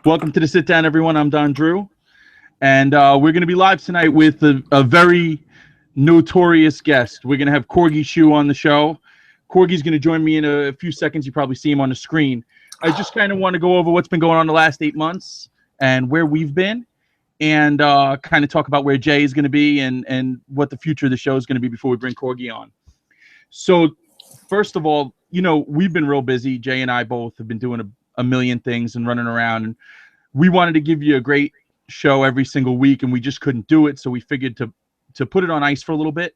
Welcome to the sit down, everyone. I'm Don Drew, and we're going to be live tonight with a very notorious guest. We're going to have Corgi Shoe on the show. Corgi's going to join me in a few seconds. You probably see him on the screen. I just kind of want to go over what's been going on the last 8 months and where we've been, and kind of talk about where Jay is going to be and what the future of the show is going to be before we bring Corgi on. So, first of all, you know, we've been real busy. Jay and I both have been doing a million things and running around, and we wanted to give you a great show every single week, and we just couldn't do it. So we figured to put it on ice for a little bit,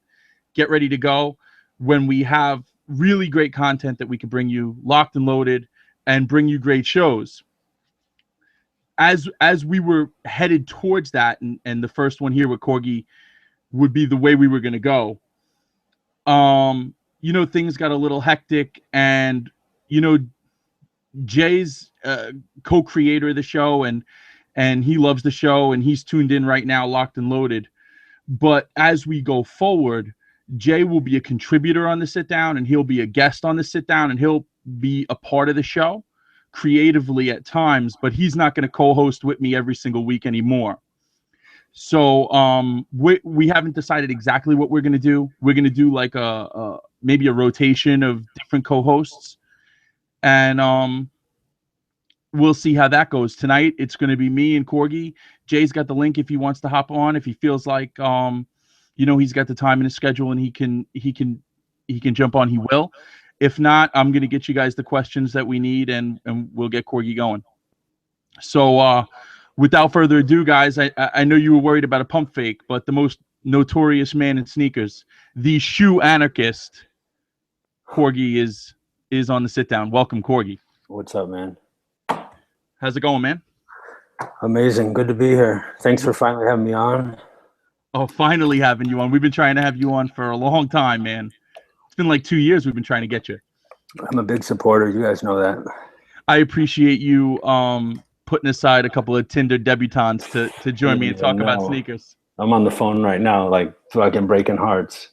get ready to go when we have really great content that we can bring you locked and loaded and bring you great shows. As we were headed towards that, and the first one here with Corgi would be the way we were going to go. You know, things got a little hectic, and, you know, Jay's co-creator of the show, and he loves the show, and he's tuned in right now, locked and loaded. But as we go forward, Jay will be a contributor on the sit down, and he'll be a guest on the sit down, and he'll be a part of the show creatively at times, but he's not going to co-host with me every single week anymore. So we haven't decided exactly what we're going to do. We're going to do like maybe a rotation of different co-hosts, and we'll see how that goes. Tonight it's going to be me and Corgi. Jay's got the link if he wants to hop on, if he feels like you know, he's got the time in his schedule and he can jump on, he will. If not, I'm going to get you guys the questions that we need, and we'll get Corgi going. So without further ado, guys, I know you were worried about a pump fake, but the most notorious man in sneakers, the shoe anarchist, Corgi is on the sit down. Welcome, Corgi. What's up, man? How's it going, man? Amazing. Good to be here. Thanks for finally having me on. Oh, finally having you on. We've been trying to have you on for a long time, man. It's been like 2 years we've been trying to get you. I'm a big supporter. You guys know that. I appreciate you putting aside a couple of Tinder debutantes to join me and talk about sneakers. I'm on the phone right now, like fucking breaking hearts.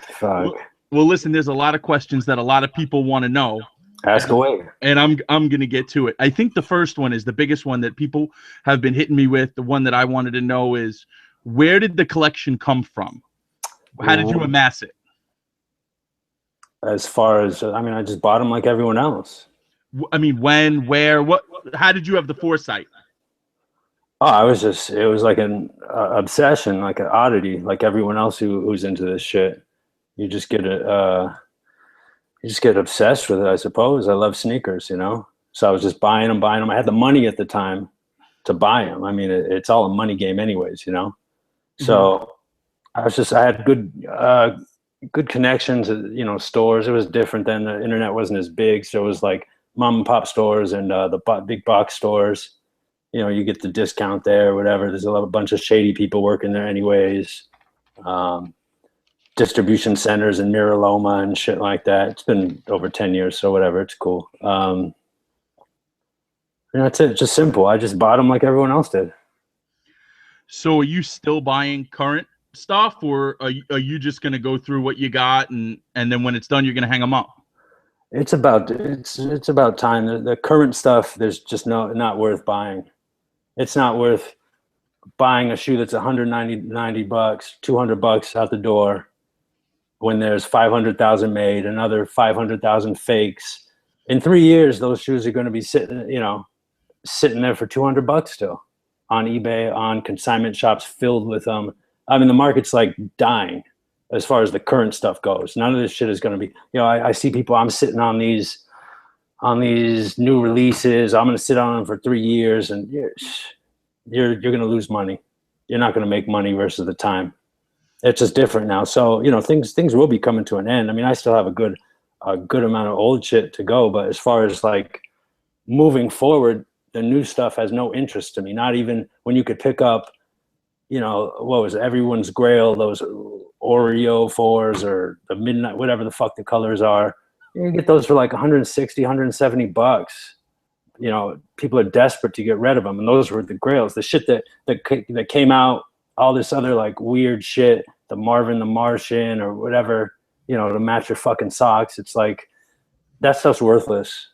Fuck. Well, listen, there's a lot of questions that a lot of people want to know. Ask away. And I'm going to get to it. I think the first one is the biggest one that people have been hitting me with. The one that I wanted to know is, where did the collection come from? How did you amass it? As far as, I mean, I just bought them like everyone else. I mean, when, where, what, how did you have the foresight? Oh, it was like an obsession, like an oddity, like everyone else who's into this shit. You just get obsessed with it, I suppose. I love sneakers, you know? So I was just buying them. I had the money at the time to buy them. I mean, it's all a money game anyways, you know? So I had good connections at, you know, stores. It was different then. The internet wasn't as big. So it was like mom and pop stores and the big box stores. You know, you get the discount there or whatever. There's a bunch of shady people working there anyways. Distribution centers in Mira Loma and shit like that. It's been over 10 years, so whatever. It's cool. And that's it. Just simple. I just bought them like everyone else did. So are you still buying current stuff, or are you just going to go through what you got and then when it's done, you're going to hang them up? It's about time. The current stuff, there's just not worth buying. It's not worth buying a shoe that's $190 bucks, $200 out the door, when there's 500,000 made, another 500,000 fakes. In 3 years, those shoes are going to be sitting there for $200 still on eBay, on consignment shops filled with them. I mean, the market's like dying as far as the current stuff goes. None of this shit is going to be, you know, I see people, I'm sitting on these new releases. I'm going to sit on them for 3 years, and you're going to lose money. You're not going to make money versus the time. It's just different now. So, you know, things will be coming to an end. I mean, I still have a good amount of old shit to go, but as far as like moving forward, the new stuff has no interest to me. Not even when you could pick up, you know, what was it, everyone's grail, those Oreo 4s or the midnight, whatever the fuck the colors are. You get those for like 160, 170 bucks. You know, people are desperate to get rid of them, and those were the grails. The shit that came out, all this other like weird shit, the Marvin the Martian or whatever, you know, to match your fucking socks. It's like, that stuff's worthless,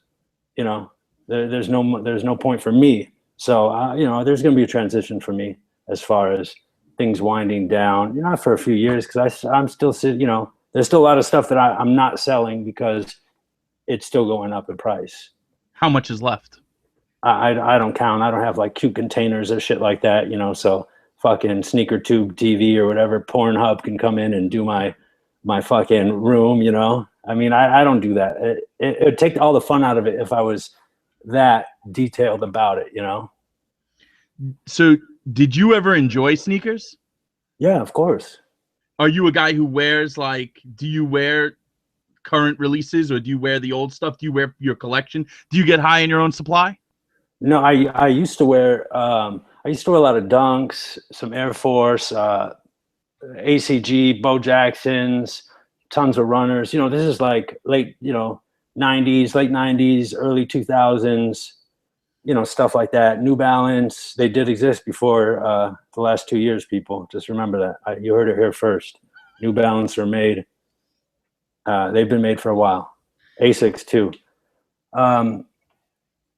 you know. There's no point for me. So you know, there's going to be a transition for me as far as things winding down. Not for a few years, because I'm still you know, there's still a lot of stuff that I'm not selling because it's still going up in price. How much is left? I don't count. I don't have like cute containers or shit like that, you know. So fucking Sneaker Tube TV or whatever, Pornhub can come in and do my fucking room, you know. I mean, I don't do that. It would take all the fun out of it if I was that detailed about it, you know. So, did you ever enjoy sneakers? Yeah, of course. Are you a guy who wears, like, do you wear current releases, or do you wear the old stuff? Do you wear your collection? Do you get high in your own supply? No, I used to wear a lot of Dunks, some Air Force, ACG, Bo Jacksons, tons of runners. You know, this is like late 90s, early 2000s, you know, stuff like that. New Balance, they did exist before the last 2 years, people. Just remember that. You heard it here first. New Balance are made. They've been made for a while. Asics too.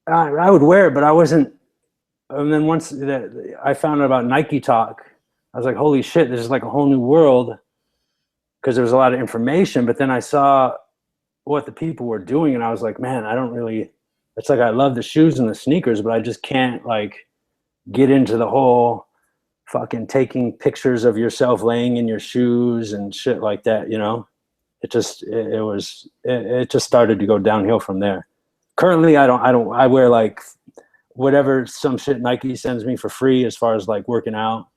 I would wear it, but I wasn't. And then once I found out about Nike Talk, I was like, holy shit, this is like a whole new world, because there was a lot of information. But then I saw what the people were doing, and I was like, man, I don't really, it's like I love the shoes and the sneakers, but I just can't like get into the whole fucking taking pictures of yourself laying in your shoes and shit like that, you know. It just started to go downhill from there. Currently, I wear like whatever, some shit Nike sends me for free as far as like working out.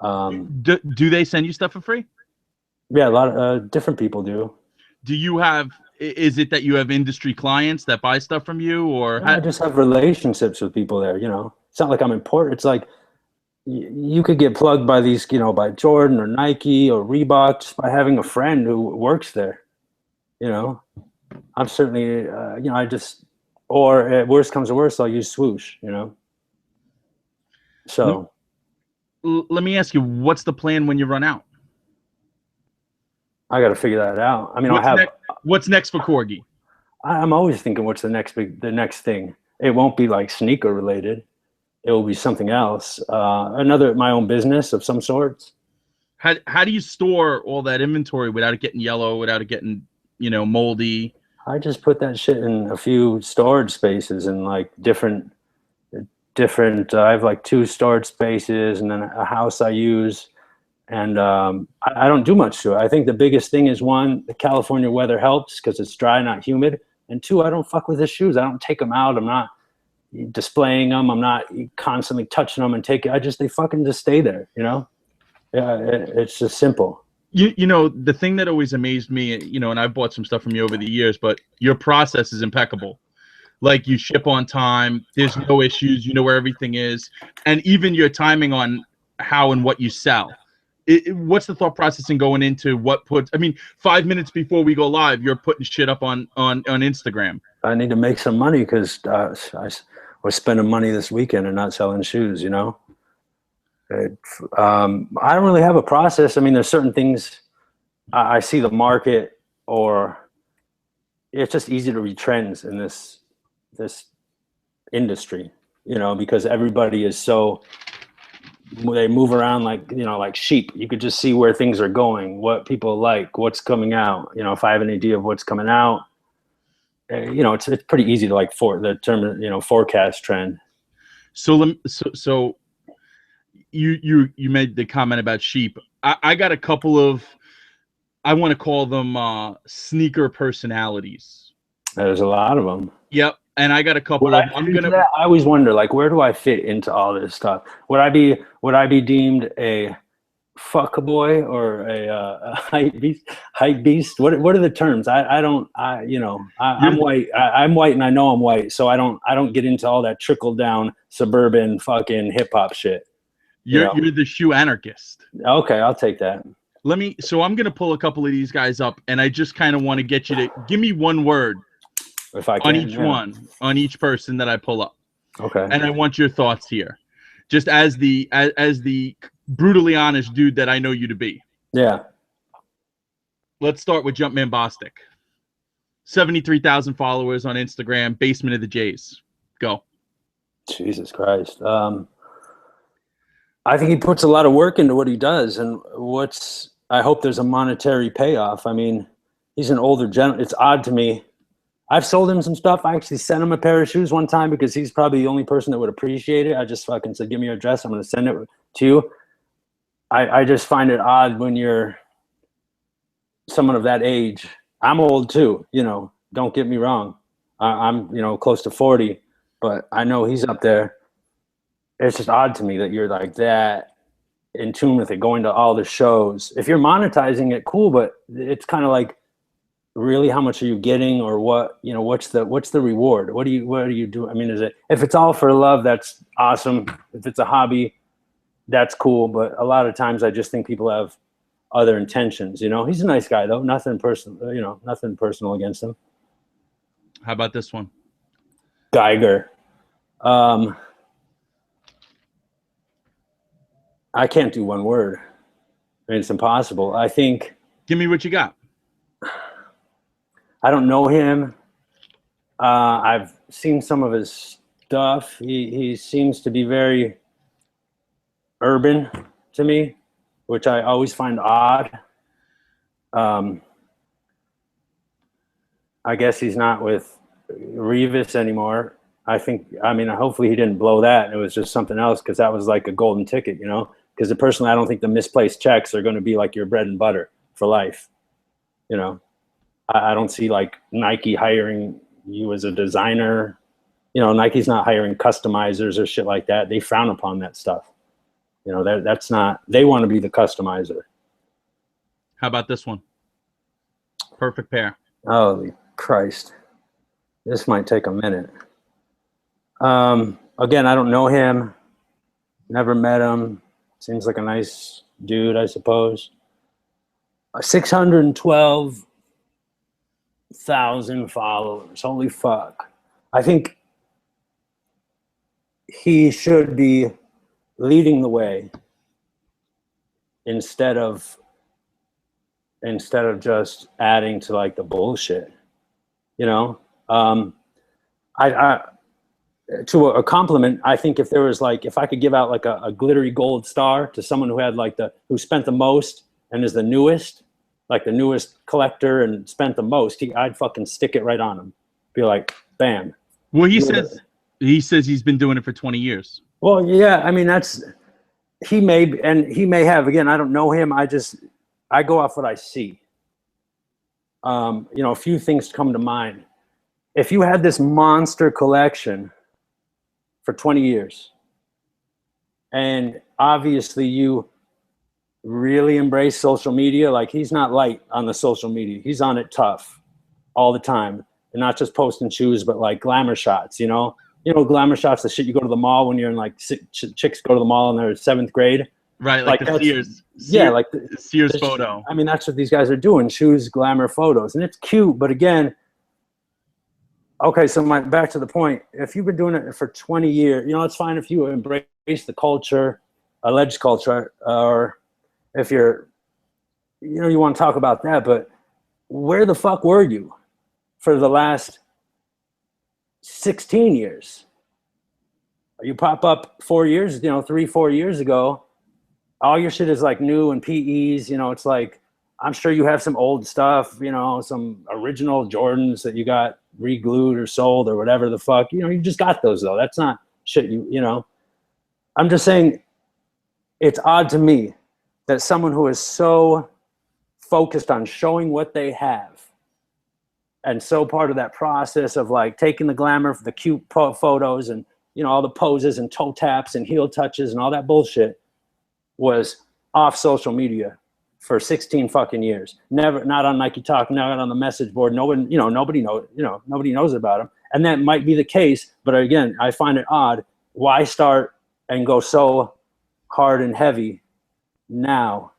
Do they send you stuff for free? Yeah, a lot of different people do. Do you have, is it that you have industry clients that buy stuff from you, or? I just have relationships with people there, you know. It's not like I'm important. It's like you could get plugged by these, you know, by Jordan or Nike or Reebok just by having a friend who works there, you know. I'm certainly, you know, or at worst comes to worst, I'll use Swoosh, you know. So. Let me ask you, what's the plan when you run out? I got to figure that out. I mean, what's next for Corgi? I'm always thinking, what's the next thing? It won't be like sneaker related. It will be something else. My own business of some sorts. How do you store all that inventory without it getting yellow, without it getting, you know, moldy? I just put that shit in a few storage spaces and like different. I have like 2 storage spaces and then a house I use, and I don't do much to it. I think the biggest thing is, 1, the California weather helps because it's dry, not humid, and 2, I don't fuck with the shoes. I don't take them out. I'm not displaying them. I'm not constantly touching them and they fucking just stay there, you know. Yeah, it's just simple. You know, the thing that always amazed me, you know, and I've bought some stuff from you over the years, but your process is impeccable. Like, you ship on time, there's no issues, you know where everything is, and even your timing on how and what you sell. What's the thought process in going into I mean, 5 minutes before we go live, you're putting shit up on Instagram. I need to make some money because I was spending money this weekend and not selling shoes, you know. I don't really have a process. I mean, there's certain things I see the market, or it's just easy to read trends in this industry, you know, because everybody is they move around like, you know, like sheep. You could just see where things are going, what people like, what's coming out. You know, if I have an idea of what's coming out, you know, it's pretty easy to like forecast trend. So you made the comment about sheep. I got a couple of, I want to call them sneaker personalities. There's a lot of them. Yep. And I got a couple I always wonder, like, where do I fit into all this stuff? Would I be deemed a fuck boy or a hype beast? What are the terms? I'm white. I'm white, and I know I'm white, so I don't get into all that trickle down suburban fucking hip hop shit. You're the shoe anarchist. Okay, I'll take that. So I'm gonna pull a couple of these guys up, and I just kind of want to get you to give me one word. If I can, on each person that I pull up. Okay. And I want your thoughts here, just as the brutally honest dude that I know you to be. Yeah. Let's start with Jumpman Bostic. 73,000 followers on Instagram. Basement of the Jays. Go. Jesus Christ. I think he puts a lot of work into what he does, and I hope there's a monetary payoff. I mean, he's an older gentleman. It's odd to me. I've sold him some stuff. I actually sent him a pair of shoes one time because he's probably the only person that would appreciate it. I just fucking said, give me your address. I'm going to send it to you. I just find it odd when you're someone of that age. I'm old too, you know, don't get me wrong. I'm, you know, close to 40, but I know he's up there. It's just odd to me that you're like that in tune with it, going to all the shows. If you're monetizing it, cool, but it's kind of like, really, how much are you getting, or what, you know, what's the reward? What do you do? I mean, if it's all for love, that's awesome. If it's a hobby, that's cool. But a lot of times I just think people have other intentions, you know. He's a nice guy though. Nothing personal, you know, nothing personal against him. How about this one? Geiger. I can't do one word. I mean, it's impossible. I think. Give me what you got. I don't know him. I've seen some of his stuff. He seems to be very urban to me, which I always find odd. I guess he's not with Revis anymore. I mean, hopefully he didn't blow that and it was just something else, because that was like a golden ticket, you know? Because personally, I don't think the misplaced checks are going to be like your bread and butter for life, you know? I don't see like Nike hiring you as a designer. You know, Nike's not hiring customizers or shit like that. They frown upon that stuff. You know, that's not, they want to be the customizer. How about this one? Perfect pair. Holy Christ. This might take a minute. Again, I don't know him. Never met him. Seems like a nice dude, I suppose. 612,000 followers. Holy fuck. I think he should be leading the way instead of just adding to like the bullshit, you know. I to a compliment, I think if there was like, if I could give out like a glittery gold star to someone who had like who spent the most and is the newest, like the newest collector and spent the most, I'd fucking stick it right on him. Be like, bam. Well, he says he's been doing it for 20 years. Well, yeah, I mean, he may have, again, I don't know him. I go off what I see. You know, a few things come to mind. If you had this monster collection for 20 years, and obviously you really embrace social media, like he's not light on the social media. He's on it tough all the time. And not just posting shoes, but like glamour shots, you know? You know, glamour shots, the shit you go to the mall when you're in like, chicks go to the mall in their 7th grade. Right, like the Sears. Yeah, like the Sears photo. I mean, that's what these guys are doing, shoes, glamour photos. And it's cute, but again, okay, so back to the point. If you've been doing it for 20 years, you know, it's fine if you embrace the culture, alleged culture, or if you're, you know, you want to talk about that, but where the fuck were you for the last 16 years? You pop up 4 years, you know, 3-4 years ago, all your shit is like new and PEs, you know, it's like, I'm sure you have some old stuff, you know, some original Jordans that you got re-glued or sold or whatever the fuck, you know, you just got those though. That's not shit you know. I'm just saying it's odd to me that someone who is so focused on showing what they have and so part of that process of like taking the glamour, the cute photos and, you know, all the poses and toe taps and heel touches and all that bullshit was off social media for 16 fucking years. Never, not on Nike Talk, not on the message board. Nobody knows about him. And that might be the case, but again, I find it odd. Why start and go so hard and heavy now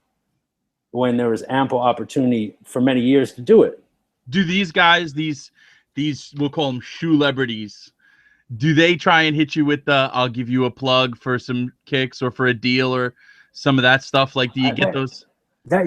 when there was ample opportunity for many years to do it? Do these guys, these we'll call them shoe-lebrities, do they try and hit you with the I'll give you a plug for some kicks or for a deal or some of that stuff? Like, do you get those? That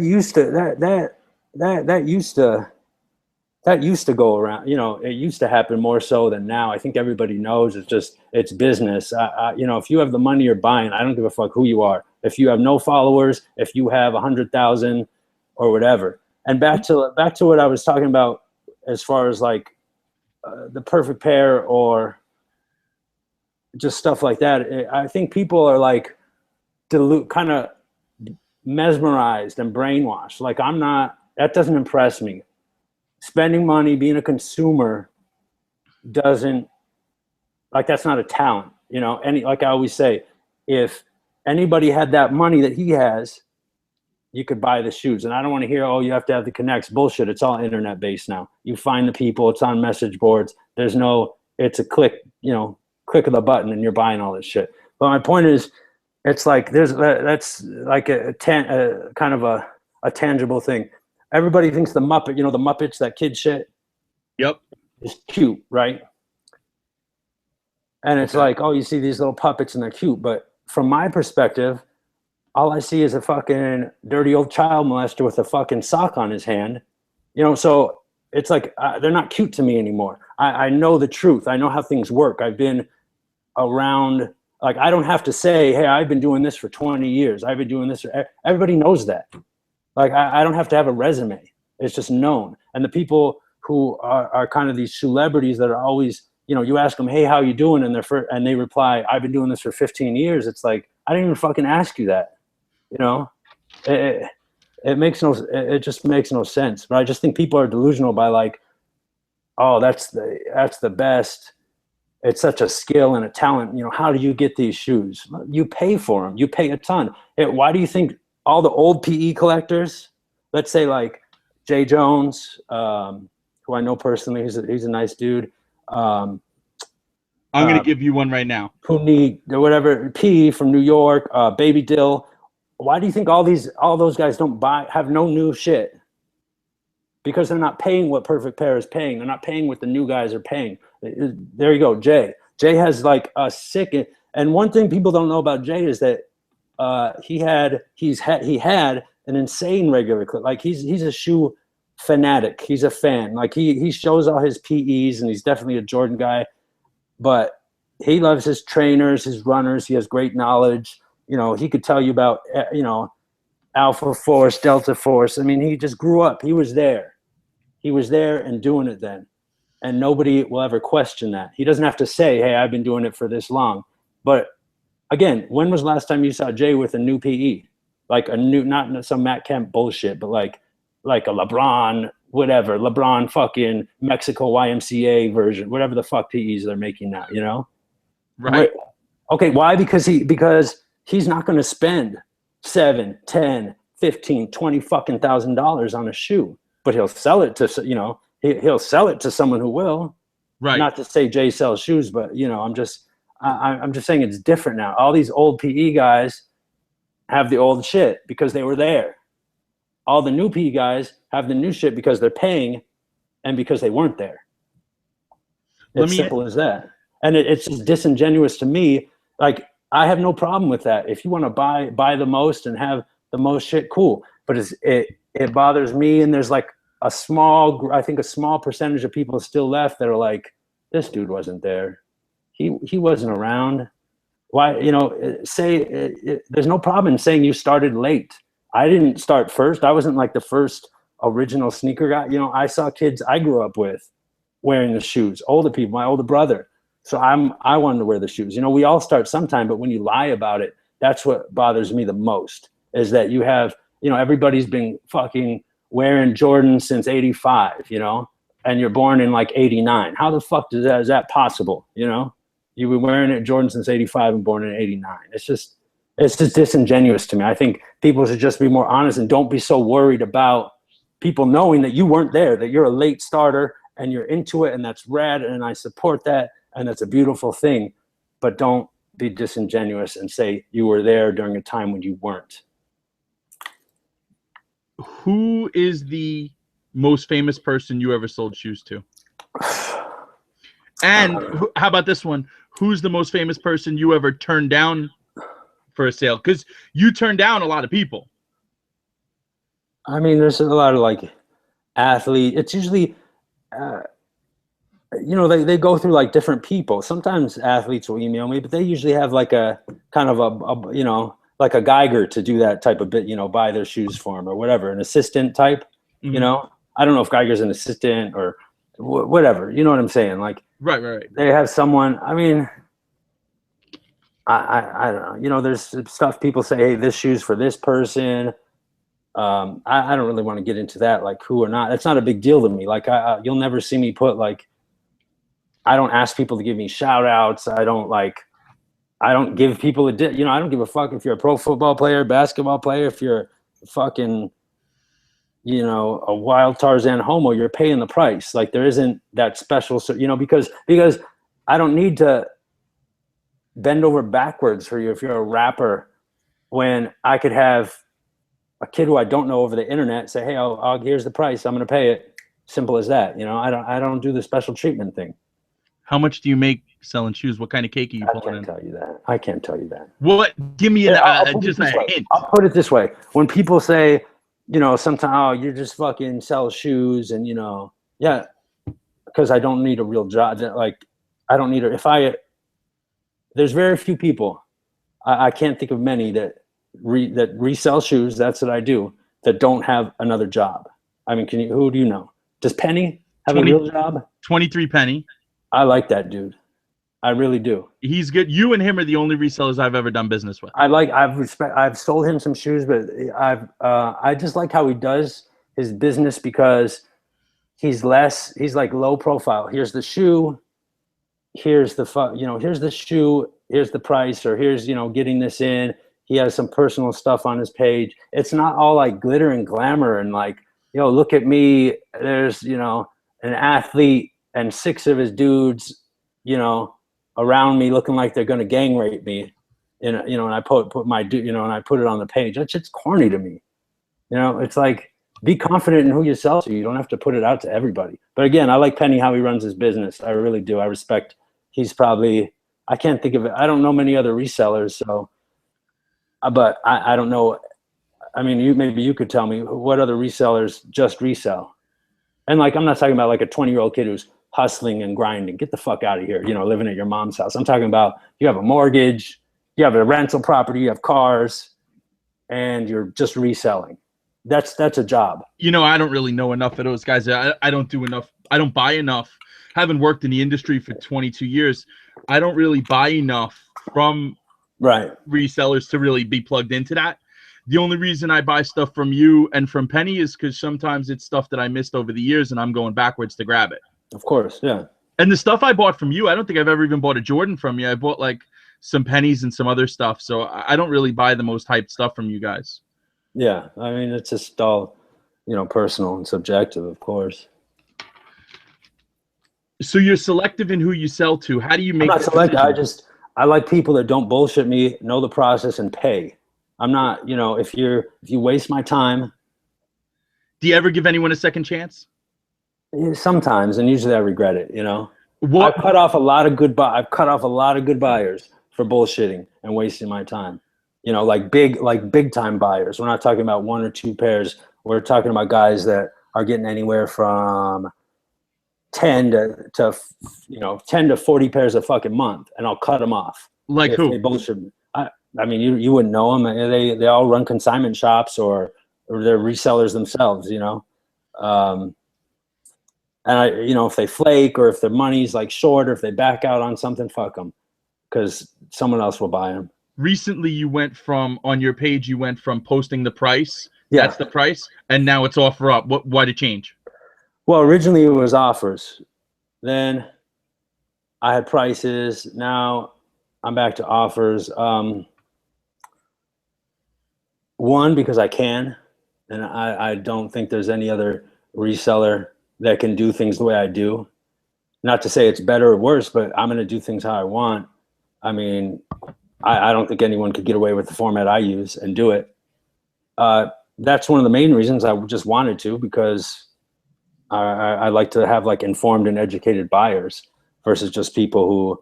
that used to go around, you know, it used to happen more so than now. I think everybody knows it's business. You know, if you have the money you're buying, I don't give a fuck who you are. If you have no followers, if you have 100,000 or whatever. And back to what I was talking about as far as like the perfect pair or just stuff like that. I think people are like kind of mesmerized and brainwashed. Like that doesn't impress me. Spending money, being a consumer doesn't, like, that's not a talent, you know. Like I always say, if anybody had that money that he has, you could buy the shoes. And I don't want to hear, oh, you have to have the connects. Bullshit. It's all internet based now. You find the people, it's on message boards. It's a click, you know, click of the button and you're buying all this shit. But my point is, it's like that's like a kind of a tangible thing. Everybody thinks the Muppet, you know, the Muppets, that kid shit. Yep. Is cute, right? And it's like, oh, you see these little puppets and they're cute. But from my perspective, all I see is a fucking dirty old child molester with a fucking sock on his hand. You know, so it's like they're not cute to me anymore. I know the truth. I know how things work. I've been around. Like, I don't have to say, hey, I've been doing this for 20 years. I've been doing this. Everybody knows that. Like, I don't have to have a resume. It's just known. And the people who are kind of these celebrities that are always, you know, you ask them, hey, how you doing? And they reply, I've been doing this for 15 years. It's like, I didn't even fucking ask you that. You know, it just makes no sense. But I just think people are delusional by like, oh, that's the best. It's such a skill and a talent. You know, how do you get these shoes? You pay for them. You pay a ton. Why do you think all the old PE collectors, let's say like Jay Jones, who I know personally, he's a nice dude. I'm going to give you one right now. Puni, whatever, P from New York, Baby Dill. Why do you think all those guys don't have no new shit? Because they're not paying what Perfect Pair is paying. They're not paying what the new guys are paying. There you go, Jay. Jay has like a sick. And one thing people don't know about Jay is that he had an insane regular clip. Like he's a shoe fanatic. He's a fan. Like he shows all his PEs, and he's definitely a Jordan guy. But he loves his trainers, his runners. He has great knowledge. You know, he could tell you about, you know, Alpha Force, Delta Force. I mean, he just grew up. He was there. He was there and doing it then. And nobody will ever question that. He doesn't have to say, hey, I've been doing it for this long. But again, when was the last time you saw Jay with a new PE? Like a new, not some Matt Kemp bullshit, but like a LeBron, whatever, LeBron fucking Mexico YMCA version, whatever the fuck PEs they're making now, you know? Right. Okay, why? Because he's not going to spend $7, $10, $15, $20 fucking $1,000 on a shoe, but he'll sell it to, you know, he'll sell it to someone who will. Right. Not to say Jay sells shoes, but you know, I'm just saying it's different now. All these old PE guys have the old shit because they were there. All the new PE guys have the new shit because they're paying and because they weren't there. It's simple as that. And it's just disingenuous to me. Like, I have no problem with that. If you want to buy the most and have the most shit, cool. But it bothers me, and there's like a small percentage of people still left that are like, this dude wasn't there. He wasn't around. Why, you know, there's no problem in saying you started late. I didn't start first. I wasn't like the first original sneaker guy. You know, I saw kids I grew up with wearing the shoes, older people, my older brother. So I wanted to wear the shoes. You know, we all start sometime, but when you lie about it, that's what bothers me the most, is that you have, you know, everybody's been fucking wearing Jordan since 85, you know, and you're born in like 89. How the fuck is that possible? You know, you were wearing it Jordan since 85 and born in 89. It's just disingenuous to me. I think people should just be more honest and don't be so worried about people knowing that you weren't there, that you're a late starter and you're into it, and that's rad, and I support that. And that's a beautiful thing, but don't be disingenuous and say you were there during a time when you weren't. Who is the most famous person you ever sold shoes to? And how about this one? Who's the most famous person you ever turned down for a sale? Because you turned down a lot of people. I mean, there's a lot of like athletes. It's usually you know, they go through like different people. Sometimes athletes will email me, but they usually have like a kind of a you know, like a Geiger to do that type of bit, you know, buy their shoes for them or whatever, an assistant type, you know. I don't know if Geiger's an assistant or whatever, you know what I'm saying? Like, right. They have someone, I mean, I don't know, you know, there's stuff people say, hey, this shoe's for this person. I don't really want to get into that, like who or not. That's not a big deal to me. Like, you'll never see me put like, I don't ask people to give me shout outs. I don't give people you know, I don't give a fuck if you're a pro football player, basketball player, if you're fucking, you know, a wild Tarzan homo, you're paying the price. Like there isn't that special, you know, because I don't need to bend over backwards for you if you're a rapper, when I could have a kid who I don't know over the internet say, hey, here's the price, I'm going to pay it. Simple as that. You know, I don't do the special treatment thing. How much do you make selling shoes? What kind of cake are you pulling in? I can't tell you that. What? Give me just a hint. I'll put it this way. When people say, you know, sometimes, oh, you just fucking sell shoes and, you know, yeah, because I don't need a real job. Like, I don't need there's very few people, I can't think of many that resell shoes, that's what I do, that don't have another job. I mean, who do you know? Does Penny have a real job? 23 Penny. I like that dude. I really do. He's good. You and him are the only resellers I've ever done business with. I've sold him some shoes, but I just like how he does his business, because he's like low profile. Here's the shoe. Here's here's the shoe. Here's the price, or here's, you know, getting this in. He has some personal stuff on his page. It's not all like glitter and glamour and like, yo, look at me. There's, you know, an athlete and 6 of his dudes, you know, around me looking like they're going to gang rape me. And, you know, and I put my dude, you know, and I put it on the page. That shit's corny to me. You know, it's like, be confident in who you sell to. You don't have to put it out to everybody. But again, I like Penny, how he runs his business. I really do. I respect, he's probably, I can't think of it. I don't know many other resellers. So, but I don't know. I mean, maybe you could tell me what other resellers just resell. And like, I'm not talking about like a 20-year-old kid who's hustling and grinding. Get the fuck out of here, you know, living at your mom's house. I'm talking about, you have a mortgage, you have a rental property, you have cars, and you're just reselling. That's a job. You know, I don't really know enough of those guys. I don't do enough. I don't buy enough. Having worked in the industry for 22 years, I don't really buy enough from resellers to really be plugged into that. The only reason I buy stuff from you and from Penny is because sometimes it's stuff that I missed over the years and I'm going backwards to grab it. Of course, yeah. And the stuff I bought from you, I don't think I've ever even bought a Jordan from you. I bought like some pennies and some other stuff. So I don't really buy the most hyped stuff from you guys. Yeah, I mean, it's just all, you know, personal and subjective, of course. So you're selective in who you sell to. How do you make? I'm not selective. I like people that don't bullshit me, know the process, and pay. I'm not, you know, if you waste my time. Do you ever give anyone a second chance? Sometimes, and usually I regret it. You know, I've cut off a lot of good buyers for bullshitting and wasting my time. You know, like big time buyers. We're not talking about 1 or 2 pairs. We're talking about guys that are getting anywhere from 10 to 40 pairs a fucking month, and I'll cut them off. Like who? They bullshit me. I mean, you wouldn't know them. They all run consignment shops or they're resellers themselves. You know, and you know, if they flake or if their money's like short or if they back out on something, fuck them, because someone else will buy them. Recently, on your page, you went from posting the price. Yeah. That's the price, and now it's offer up. Why did it change? Well, originally it was offers. Then I had prices. Now I'm back to offers. One, because I can, and I don't think there's any other reseller that can do things the way I do. Not to say it's better or worse, but I'm going to do things how I want. I mean, I don't think anyone could get away with the format I use and do it. That's one of the main reasons I just wanted to, because I like to have like informed and educated buyers versus just people who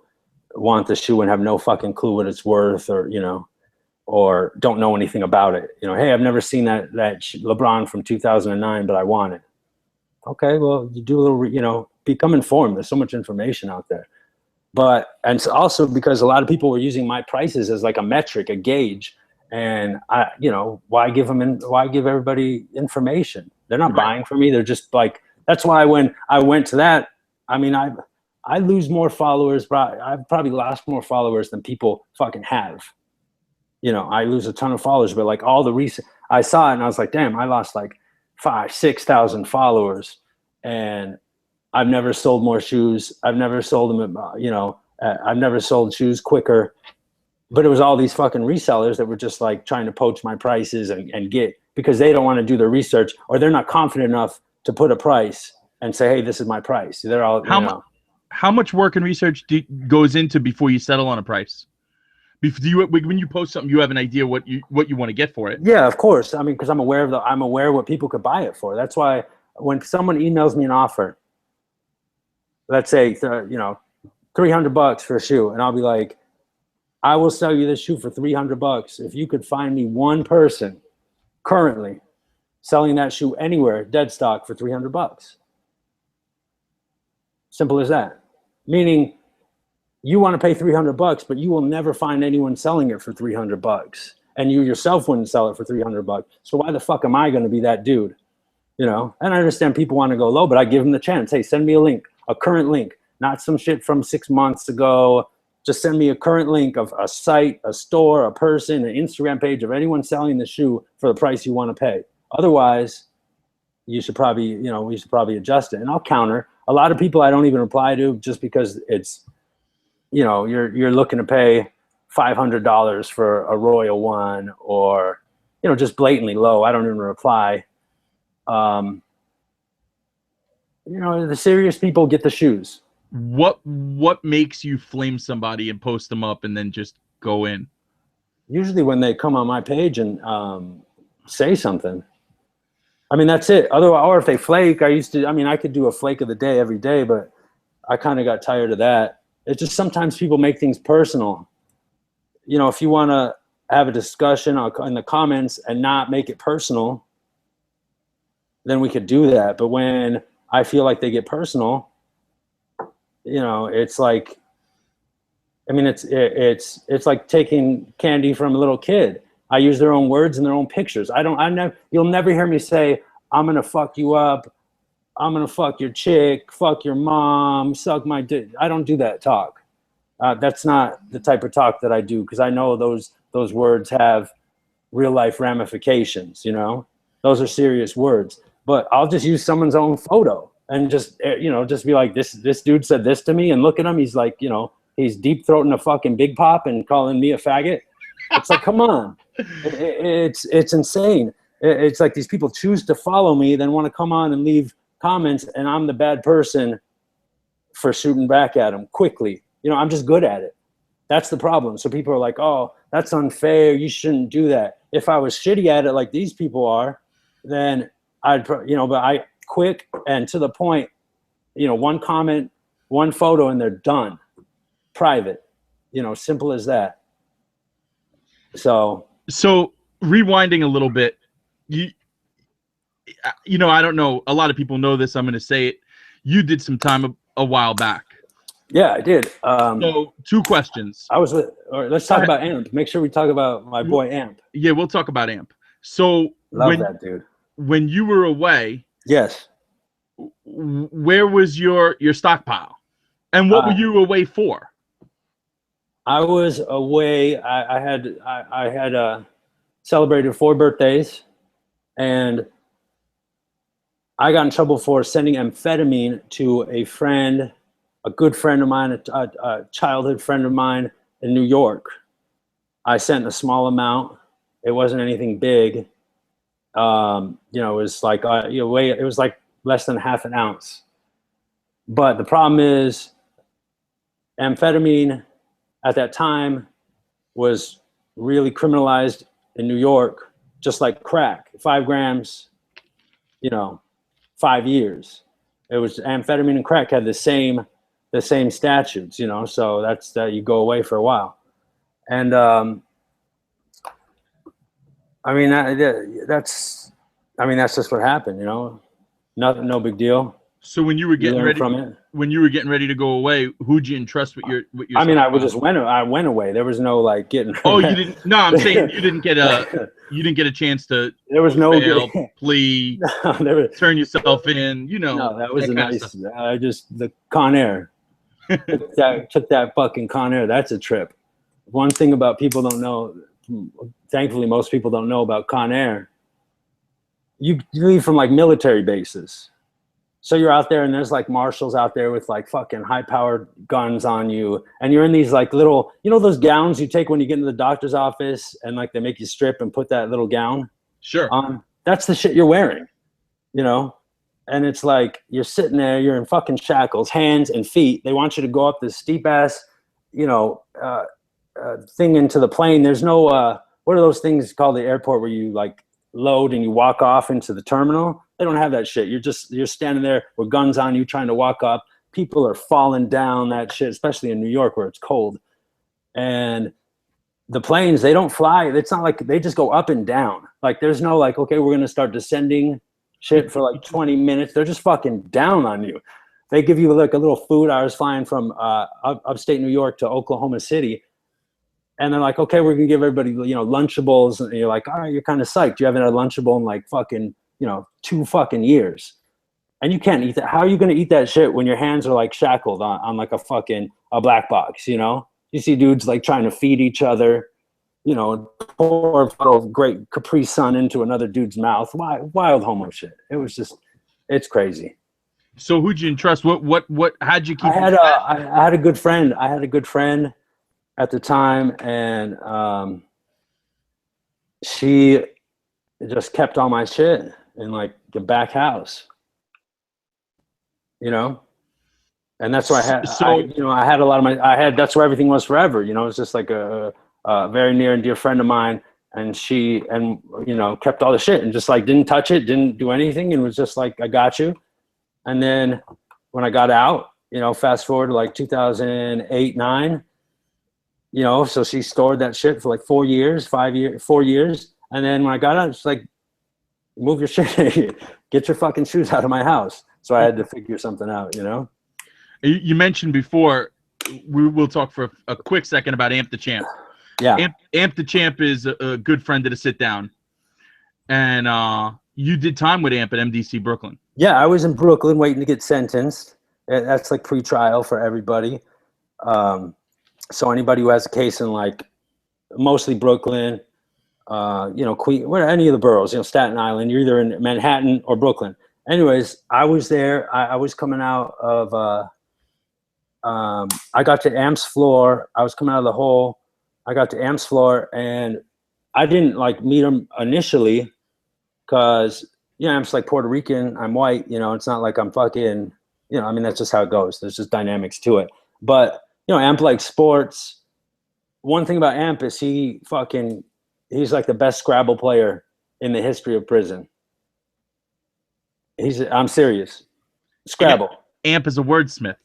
want the shoe and have no fucking clue what it's worth, or, you know, or don't know anything about it. You know, hey, I've never seen that LeBron from 2009, but I want it. Okay, well, you do a little, become informed. There's so much information out there. But, and so also because a lot of people were using my prices as like a metric, a gauge. And why give everybody information? They're not buying from me. They're just like, that's why when I went to that, I mean, I lose more followers, but I've probably lost more followers than people fucking have. I lose a ton of followers, but like all the recent, I saw it and I was like, damn, I lost like 5,000-6,000 followers, and I've never sold more shoes. I've never sold them, I've never sold shoes quicker, but it was all these fucking resellers that were just like trying to poach my prices and get, because they don't want to do their research, or they're not confident enough to put a price and say, hey, this is my price. They're all, how much work and research goes into before you settle on a price? When you post something, you have an idea what you want to get for it. Yeah, of course. I mean, because I'm aware of what people could buy it for. That's why when someone emails me an offer, let's say $300 for a shoe, and I'll be like, I will sell you this shoe for $300 if you could find me one person currently selling that shoe anywhere dead stock for $300. Simple as that. Meaning, you want to pay $300, but you will never find anyone selling it for $300, and you yourself wouldn't sell it for $300. So why the fuck am I going to be that dude? And I understand people want to go low, but I give them the chance. Hey, send me a link, a current link, not some shit from 6 months ago. Just send me a current link of a site, a store, a person, an Instagram page of anyone selling the shoe for the price you want to pay. Otherwise, you should probably, we should probably adjust it. And I'll counter. A lot of people I don't even reply to just because it's, you're looking to pay $500 for a Royal One, or, just blatantly low. I don't even reply. The serious people get the shoes. What makes you flame somebody and post them up and then just go in? Usually when they come on my page and say something. I mean, that's it. Otherwise, or if they flake, I could do a flake of the day every day, but I kind of got tired of that. It's just sometimes people make things personal. If you want to have a discussion in the comments and not make it personal, then we could do that. But when I feel like they get personal, it's like, it's like taking candy from a little kid. I use their own words and their own pictures. You'll never hear me say, I'm going to fuck you up. I'm going to fuck your chick, fuck your mom, suck my dick. I don't do that talk. That's not the type of talk that I do, because I know those words have real life ramifications, Those are serious words. But I'll just use someone's own photo and just be like, this dude said this to me, and look at him. He's like, he's deep throating a fucking Big Pop and calling me a faggot. It's like, come on. It's insane. It's like these people choose to follow me, then want to come on and leave comments, and I'm the bad person for shooting back at them quickly. I'm just good at it. That's the problem. So people are like, oh, that's unfair. You shouldn't do that. If I was shitty at it like these people are, then but I quick and to the point, one comment, one photo, and they're done. Private, simple as that. So rewinding a little bit, I don't know. A lot of people know this. I'm going to say it. You did some time a while back. Yeah, I did. So 2 questions. Let's talk about AMP. Make sure we talk about my boy AMP. Yeah, we'll talk about AMP. So Love that dude. When you were away, yes, where was your stockpile, and what were you away for? I was away. I had celebrated 4 birthdays, and I got in trouble for sending amphetamine to a friend, a good friend of mine, a childhood friend of mine in New York. I sent a small amount. It wasn't anything big. It was like it was like less than half an ounce. But the problem is, amphetamine at that time was really criminalized in New York, just like crack. 5 grams, 5 years. It was amphetamine and crack had the same statutes, so that's that you go away for a while. And that's just what happened, No big deal. So when you were You getting learn ready, from it. when you were getting ready to go away, who'd you entrust with your I mean, stuff I would on? just I went away. There was no like getting. Oh, you didn't. No, I'm saying you didn't get a chance to There was post no bail, plea, no, there was, turn yourself in. no. That was That a kind of stuff. nice. Just the Con Air. Took that fucking Con Air. That's a trip. One thing about people don't know. Thankfully, most people don't know about Con Air. You leave from like military bases. So you're out there and there's like marshals out there with like fucking high powered guns on you. And you're in these like little, you know, those gowns you take when you get into the doctor's office and like they make you strip and put that little gown Sure. on. That's the shit you're wearing, you know? And it's like, you're sitting there, you're in fucking shackles, hands and feet. They want you to go up this steep ass, you know, thing into the plane. There's no, what are those things called the airport where you like load and you walk off into the terminal? They don't have that shit. You're standing there with guns on you trying to walk up. People are falling down that shit, especially in New York where it's cold. And the planes, they don't fly. It's not like they just go up and down. Like there's no like, okay, we're going to start descending shit for like 20 minutes. They're just fucking down on you. They give you like a little food. I was flying from upstate New York to Oklahoma City. And they're like, okay, we're going to give everybody, you know, Lunchables. And you're like, all right, you're kind of psyched. You haven't had a Lunchable in like fucking, you know, 2 fucking years. And you can't eat that. How are you going to eat that shit when your hands are like shackled on like a black box, you know? You see dudes like trying to feed each other, you know, pour a bottle of great Capri Sun into another dude's mouth. Wild homo shit. It was just, it's crazy. So who'd you entrust? How'd you keep? I had a good friend. I had a good friend at the time, and she just kept all my shit in like the back house, you know. And that's where I had a lot of that's where everything was forever, you know. It's just like a very near and dear friend of mine, and she, and you know, kept all the shit and just like didn't touch it, didn't do anything, and was just like, I got you. And then when I got out, you know, fast forward to like 2008, 9, you know, so she stored that shit for like 4 years. And then when I got out, it's like, move your shit, get your fucking shoes out of my house. So I had to figure something out, you know? You mentioned before, we will talk for a quick second about Amp the Champ. Yeah. Amp the Champ is a good friend to sit down. And you did time with Amp at MDC Brooklyn. Yeah, I was in Brooklyn waiting to get sentenced. That's like pre-trial for everybody. So anybody who has a case in like mostly Brooklyn, you know, Queen, where any of the boroughs, you know, Staten Island, you're either in Manhattan or Brooklyn. Anyways, I was there. I was coming out of, I got to Amp's floor. I was coming out of the hole. I got to Amp's floor, and I didn't like meet him initially because, you know, Amp's like Puerto Rican. I'm white, you know, it's not like I'm fucking, you know, I mean, that's just how it goes. There's just dynamics to it. But, you know, Amp likes sports. One thing about Amp is he's like the best Scrabble player in the history of prison. I'm serious. Scrabble. Amp is a wordsmith.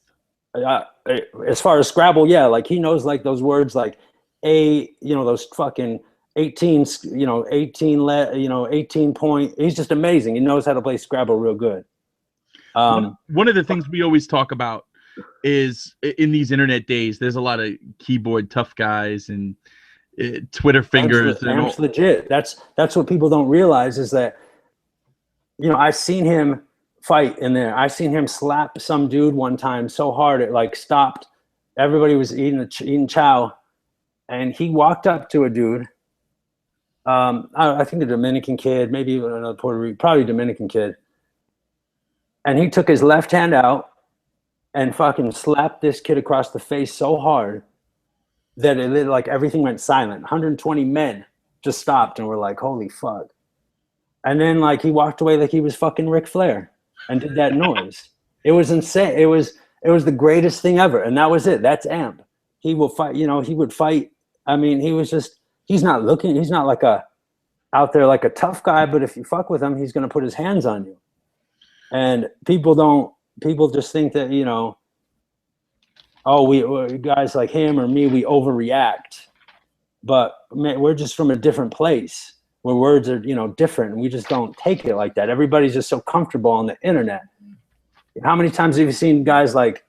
As far as Scrabble, yeah, like he knows like those words like you know, those fucking 18, you know, 18 point. He's just amazing. He knows how to play Scrabble real good. One of the things we always talk about is in these internet days, there's a lot of keyboard tough guys and Twitter fingers. Amp's legit. That's what people don't realize is that, you know, I've seen him fight in there. I've seen him slap some dude one time so hard it like stopped. Everybody was eating chow, and he walked up to a dude. I think a Dominican kid, maybe another Puerto Rican, probably Dominican kid. And he took his left hand out and fucking slapped this kid across the face so hard that it like everything went silent. 120 men just stopped and were like, holy fuck. And then like he walked away like he was fucking Ric Flair and did that noise. It was insane. It was the greatest thing ever. And that was it. That's Amp. He will fight, you know, he would fight. I mean, he's not like out there like a tough guy, but if you fuck with him, he's going to put his hands on you. And people just think that, you know, oh, we guys like him or me, we overreact. But man, we're just from a different place. where words are, you know, different. And we just don't take it like that. Everybody's just so comfortable on the internet. How many times have you seen guys like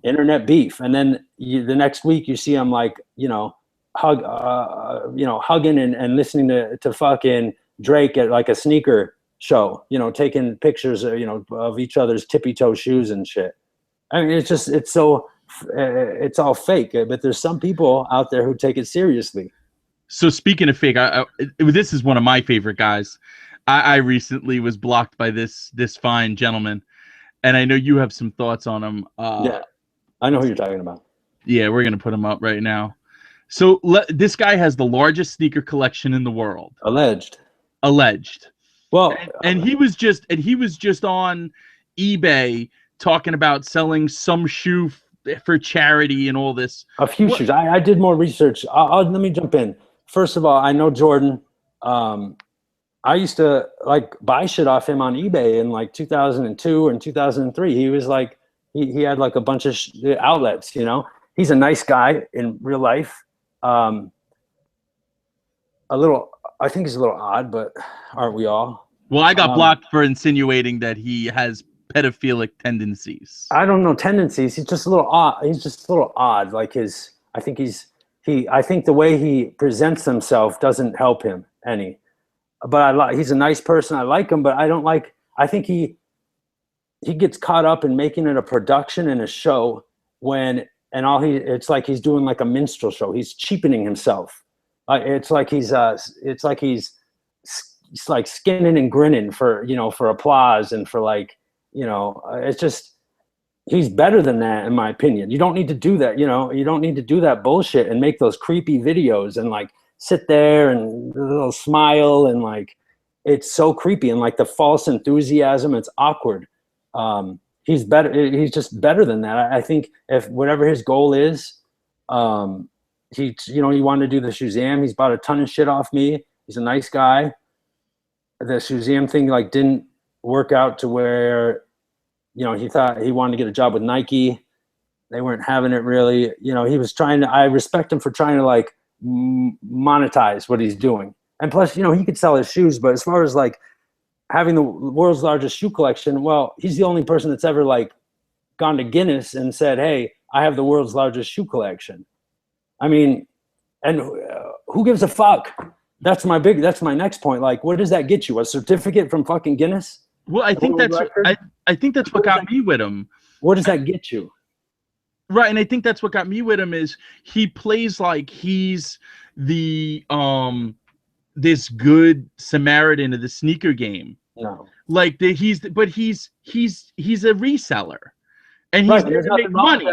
internet beef, and then the next week you see them like, you know, hugging and listening to fucking Drake at like a sneaker show, you know, taking pictures, you know, of each other's tippy toe shoes and shit. I mean, it's all fake, but there's some people out there who take it seriously. So speaking of fake, this is one of my favorite guys. I recently was blocked by this fine gentleman, and I know you have some thoughts on him. Yeah, I know who you're talking about. Yeah, we're gonna put him up right now. So this guy has the largest sneaker collection in the world. Alleged. Well, and he was just on eBay talking about selling some shoe for charity and all this. A few shoes. I did more research. Let me jump in. First of all, I know Jordan. I used to like buy shit off him on eBay in like 2002 and 2003. He was like, he had like a bunch of outlets, you know. He's a nice guy in real life. I think he's a little odd, but aren't we all? Well, I got blocked for insinuating that he has pedophilic tendencies. I don't know tendencies. He's just a little odd. He's just a little odd. Like I think the way he presents himself doesn't help him any. But he's a nice person. I like him, but I think he gets caught up in making it a production and a show it's like he's doing like a minstrel show. He's cheapening himself. It's like he's like skinning and grinning for applause and for like, you know, it's just, he's better than that in my opinion. You don't need to do that. You know, you don't need to do that bullshit and make those creepy videos and like sit there and a little smile and like, it's so creepy and like the false enthusiasm. It's awkward. He's better. He's just better than that. I think if whatever his goal is, he wanted to do the Shazam. He's bought a ton of shit off me. He's a nice guy. The Shazam thing like didn't work out to where, you know, he thought he wanted to get a job with Nike. They weren't having it really. You know, he was trying to, I respect him for trying to like monetize what he's doing. And plus, you know, he could sell his shoes, but as far as like having the world's largest shoe collection, well, he's the only person that's ever like gone to Guinness and said, hey, I have the world's largest shoe collection. I mean, and who gives a fuck? That's my next point. Like, what does that get you? A certificate from fucking Guinness? Well, I think that's what got me with him. What does that get you? Right, and I think that's what got me with him is he plays like he's the this good Samaritan of the sneaker game. No, like he's a reseller, and he's there to make money.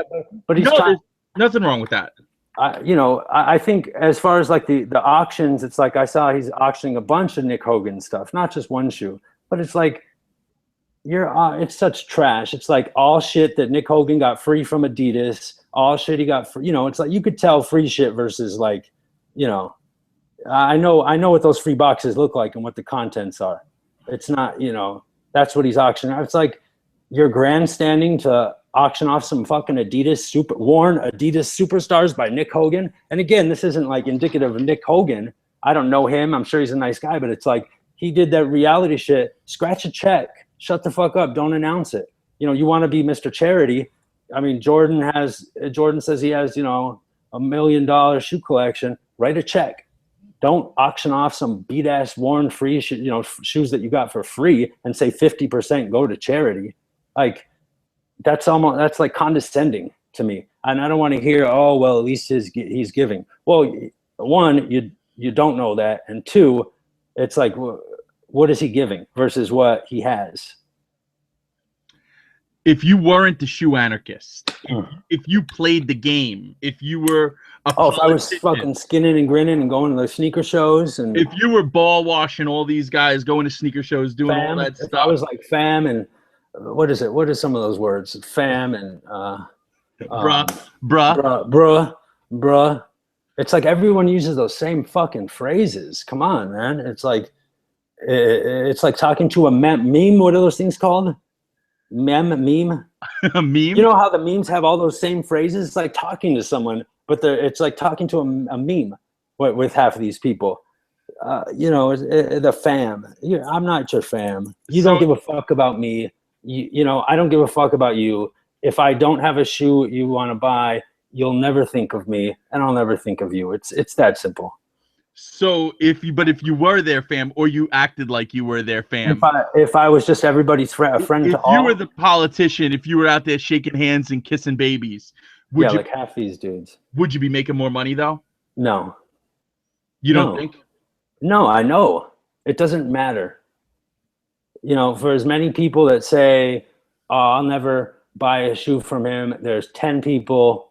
But there's nothing wrong with that. You know, I think as far as like the auctions, it's like I saw he's auctioning a bunch of Nick Hogan stuff, not just one shoe, but it's like it's such trash. It's like all shit that Nick Hogan got free from Adidas, all shit he got free. You know, it's like you could tell free shit versus like, you know, I know what those free boxes look like and what the contents are. It's not, you know, that's what he's auctioning. It's like you're grandstanding to auction off some fucking worn Adidas superstars by Nick Hogan. And again, this isn't like indicative of Nick Hogan. I don't know him. I'm sure he's a nice guy, but it's like he did that reality shit. Scratch a check. Shut the fuck up. Don't announce it. You know, you want to be Mr. Charity. I mean, Jordan says he has, you know, $1 million shoe collection. Write a check. Don't auction off some beat-ass worn free shoes that you got for free and say 50% go to charity. Like, that's like condescending to me. And I don't want to hear, oh, well, at least he's giving. Well, one, you don't know that. And two, it's like, what is he giving versus what he has? If you weren't the shoe anarchist, if you played the game, if you were if I was fucking skinning and grinning and going to the sneaker shows, and if you were ball washing all these guys, going to sneaker shows, doing all that stuff, I was like fam and what is it? What are some of those words? Fam and bruh. It's like everyone uses those same fucking phrases. Come on, man. It's like talking to a meme. What are those things called? Meme. A meme. You know how the memes have all those same phrases? It's like talking to someone, but it's like talking to a meme with half of these people. the fam. I'm not your fam. You So don't give a fuck about me. I don't give a fuck about you. If I don't have a shoe you want to buy, you'll never think of me, and I'll never think of you. It's that simple. So if you were their fam, or you acted like you were their fam, If I was just everybody's a friend to if you all, were the politician, if you were out there shaking hands and kissing babies, yeah, like half these dudes. would you be making more money though? No, You don't no, think? no. I know it doesn't matter. For as many people that say, "Oh, I'll never buy a shoe from him," there's 10 people.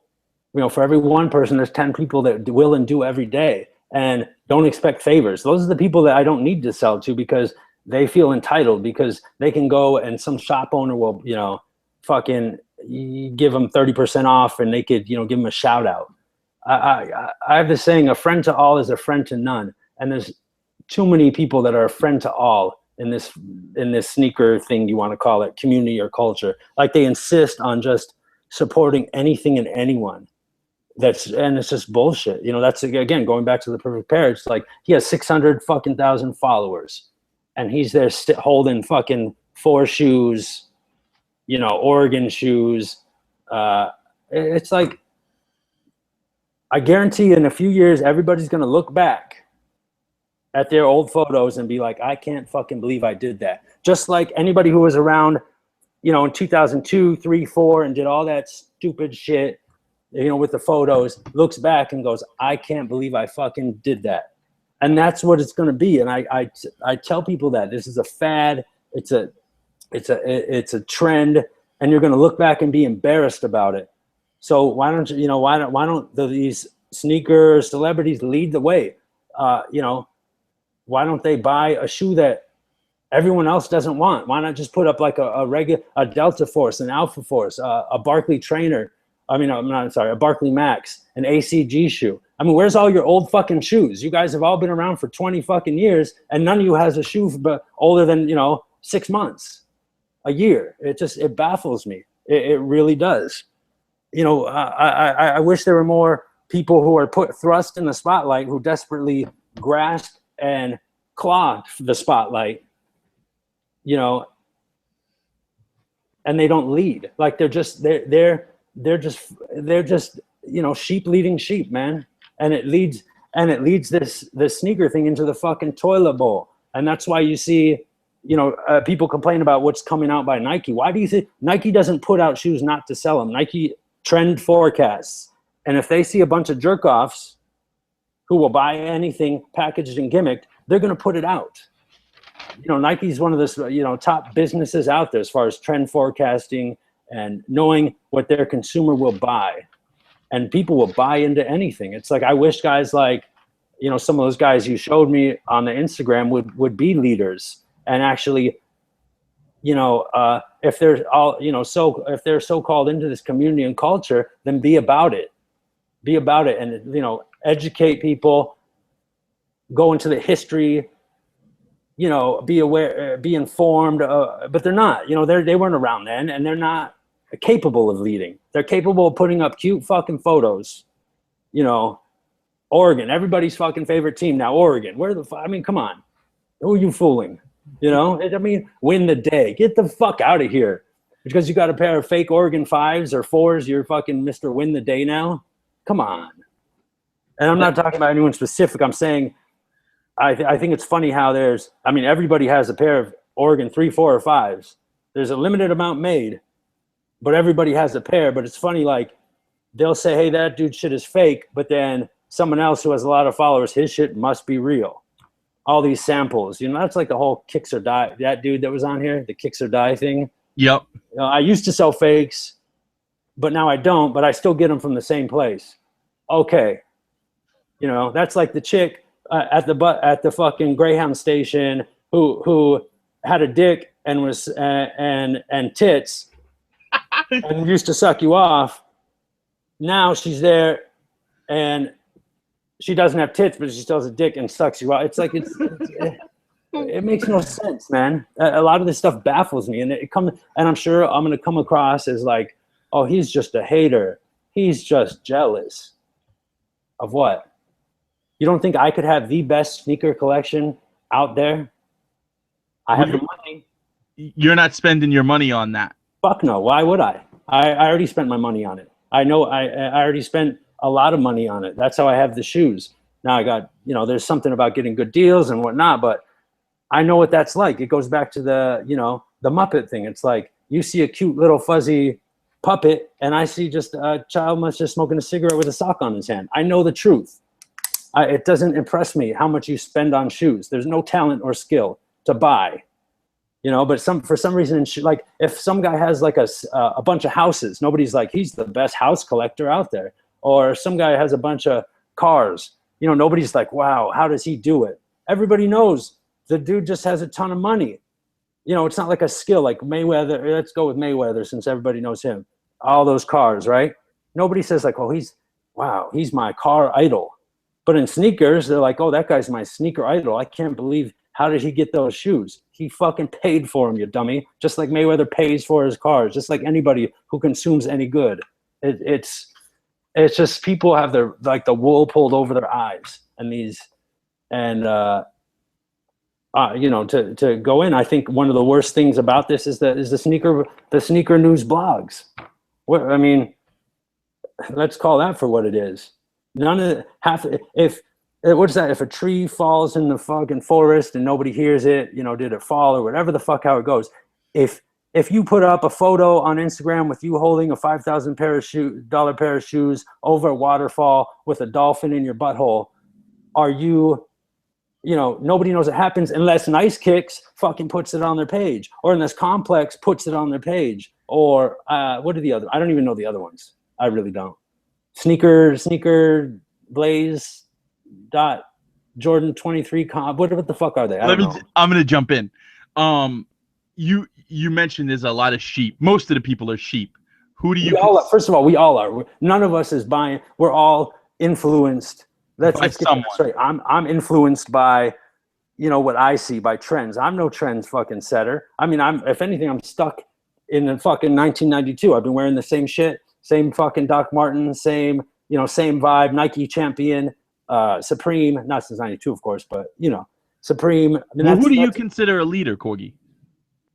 For every one person, there's 10 people that will and do every day, and don't expect favors. Those are the people that I don't need to sell to, because they feel entitled, because they can go and some shop owner will, fucking give them 30% off, and they could, give them a shout out. I have this saying: a friend to all is a friend to none, and there's too many people that are a friend to all in this sneaker thing, you want to call it, community or culture. Like, they insist on just supporting anything and anyone. And it's just bullshit. That's, again, going back to the perfect pair. It's like, he has 600,000 followers, and he's there holding fucking 4 shoes, Oregon shoes. It's like, I guarantee in a few years, everybody's going to look back at their old photos and be like, I can't fucking believe I did that. Just like anybody who was around, in 2002, 3, 4, and did all that stupid shit, with the photos, looks back and goes, I can't believe I fucking did that. And that's what it's going to be. And I tell people that this is a fad. It's a trend, and you're going to look back and be embarrassed about it. So why don't these sneaker celebrities lead the way? Why don't they buy a shoe that everyone else doesn't want? Why not just put up like a Delta Force, an Alpha Force, a Barkley trainer? A Barkley Max, an ACG shoe. Where's all your old fucking shoes? You guys have all been around for 20 fucking years, and none of you has a shoe older than, 6 months, a year. It baffles me. It really does. I wish there were more people who are thrust in the spotlight, who desperately grasp and claw the spotlight, and they don't lead. Like, they're just sheep leading sheep, man. And it leads this sneaker thing into the fucking toilet bowl. And that's why you see, people complain about what's coming out by Nike. Why do you think Nike doesn't put out shoes not to sell them? Nike trend forecasts. And if they see a bunch of jerk-offs who will buy anything packaged and gimmicked, they're going to put it out. Nike's one of the top businesses out there as far as trend forecasting and knowing what their consumer will buy. And people will buy into anything. It's like, I wish guys like, some of those guys you showed me on the Instagram would be leaders, and actually, if they're all, if they're so called into this community and culture, then be about it. Be about it, and, educate people, go into the history, be aware, be informed, but they're not, they weren't around then, and they're not capable of leading. They're capable of putting up cute fucking photos. Oregon, everybody's fucking favorite team now, Oregon. Come on. Who are you fooling? Win the day. Get the fuck out of here. Because you got a pair of fake Oregon 5s or 4s, you're fucking Mr. Win the Day now? Come on. And I'm not talking about anyone specific. I'm saying I think it's funny how everybody has a pair of Oregon 3, 4, or 5s. There's a limited amount made, but everybody has a pair. But it's funny, like, they'll say, hey, that dude shit is fake, but then someone else who has a lot of followers, his shit must be real. All these samples, that's like the whole kicks or die. That dude that was on here, the kicks or die thing. Yep. I used to sell fakes, but now I don't, but I still get them from the same place. Okay. That's like the chick at the fucking Greyhound station who had a dick and was and tits and used to suck you off. Now she's there and she doesn't have tits, but she still has a dick and sucks you off. It's like it makes no sense, man. A lot of this stuff baffles me, and and I'm sure I'm gonna come across as like, oh, he's just a hater. He's just jealous of what? You don't think I could have the best sneaker collection out there? I have the money. You're not spending your money on that. Fuck no. Why would I? I already spent my money on it. I know I already spent a lot of money on it. That's how I have the shoes. Now I got, you know, there's something about getting good deals and whatnot, but I know what that's like. It goes back to the, you know, the Muppet thing. It's like you see a cute little fuzzy puppet and I see just a child must just smoking a cigarette with a sock on his hand. I know the truth. It doesn't impress me how much you spend on shoes. There's no talent or skill to buy. You know, but for some reason, like if some guy has like a bunch of houses, nobody's like, he's the best house collector out there. Or some guy has a bunch of cars, you know, nobody's like, wow, how does he do it? Everybody knows the dude just has a ton of money. You know, it's not like a skill like Mayweather. Let's go with Mayweather since everybody knows him. All those cars, right? Nobody says like, oh, he's my car idol. But in sneakers, they're like, oh, that guy's my sneaker idol. I can't believe, how did he get those shoes? He fucking paid for them, you dummy. Just like Mayweather pays for his cars, just like anybody who consumes any good. It's just people have their, like, the wool pulled over their eyes. And these, and you know, to go in, I think one of the worst things about this is the sneaker news blogs. What, I mean, let's call that for what it is. None of what's that? If a tree falls in the fucking forest and nobody hears it, you know, did it fall or whatever the fuck, how it goes. If you put up a photo on Instagram with you holding a $5,000 pair of shoes over a waterfall with a dolphin in your butthole, are you know, nobody knows it happens unless Nice Kicks fucking puts it on their page, or unless Complex puts it on their page, or what are the other? I don't even know the other ones. I really don't. Sneaker Blaze Jordan 23 what the fuck are they? I don't know. I'm gonna jump in. You mentioned there's a lot of sheep. Most of the people are sheep. Who do you? First of all, we all are. None of us is buying. We're all influenced. Let's get that straight. I'm influenced by, you know, what I see, by trends. I'm no trends fucking setter. I mean, if anything, I'm stuck in the fucking 1992. I've been wearing the same shit, same fucking Doc Marten, same, you know, same vibe, Nike Champion, Supreme, not since 92, of course, but, you know, Supreme. I mean, well, who do you consider a leader, Corgi?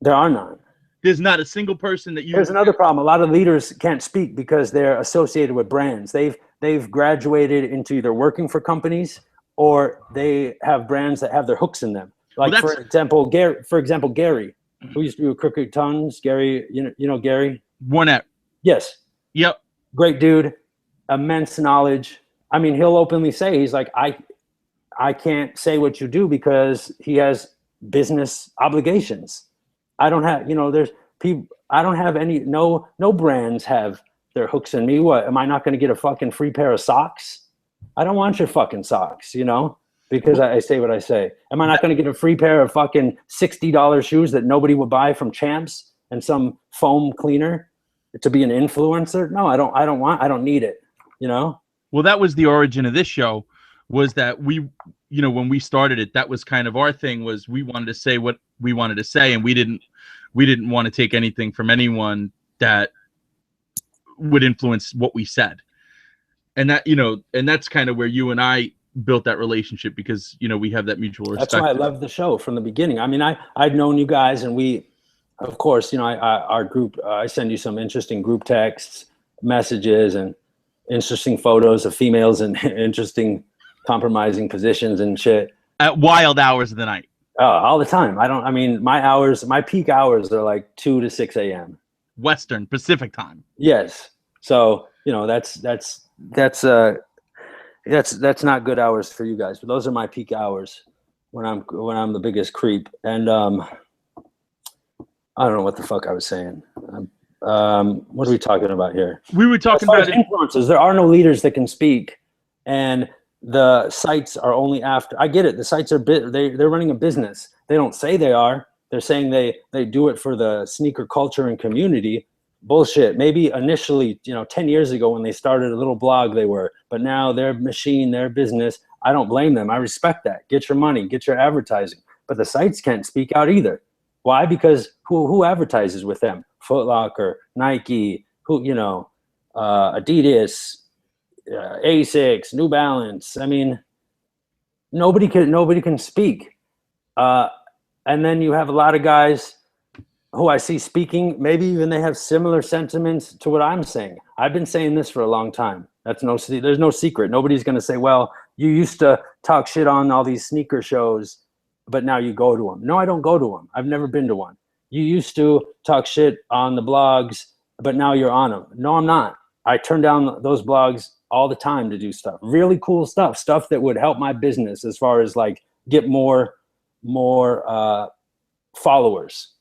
There are none. There's not a single person that you... There's another problem. A lot of leaders can't speak because they're associated with brands. They've graduated into either working for companies or they have brands that have their hooks in them. Like, for example, Gary, who used to do Crooked Tongues. Gary, you know Gary? One at. Yes. Yep. Great dude, immense knowledge. I mean, he'll openly say, he's like, I can't say what you do because he has business obligations. I don't have, you know, there's people, I don't have any, no brands have their hooks in me. What, am I not going to get a fucking free pair of socks? I don't want your fucking socks, you know, because I say what I say. Am I not going to get a free pair of fucking $60 shoes that nobody would buy from Champs and some foam cleaner to be an influencer? No, I don't need it, you know? Well, that was the origin of this show, was that we, you know, when we started it, that was kind of our thing, was we wanted to say what we wanted to say, and we didn't want to take anything from anyone that would influence what we said. And that, you know, and that's kind of where you and I built that relationship, because, you know, we have that mutual respect. That's why I love the show from the beginning. I mean, I'd known you guys, and we, of course, you know, our group, I send you some interesting group texts, messages, and interesting photos of females in interesting compromising positions and shit. At wild hours of the night. All the time. I mean, my peak hours are like 2 to 6 a.m. Western Pacific time. Yes. So, you know, that's not good hours for you guys, but those are my peak hours when I'm the biggest creep. And I don't know what the fuck I was saying. What are we talking about here? We were talking about influencers. There are no leaders that can speak, and the sites are only after. I get it. The sites are they're running a business. They don't say they are. They're saying they do it for the sneaker culture and community. Bullshit. Maybe initially, you know, 10 years ago when they started a little blog, they were, but now their machine, their business. I don't blame them. I respect that. Get your money, get your advertising. But the sites can't speak out either. Why? Because who advertises with them? Foot Locker, Nike, you know, Adidas, Asics, New Balance. I mean, nobody can speak. And then you have a lot of guys who I see speaking, maybe even they have similar sentiments to what I'm saying. I've been saying this for a long time. There's no secret. Nobody's going to say, well, you used to talk shit on all these sneaker shows, but now you go to them. No, I don't go to them. I've never been to one. You used to talk shit on the blogs, but now you're on them. No, I'm not. I turn down those blogs all the time to do stuff, really cool stuff that would help my business as far as like get more followers.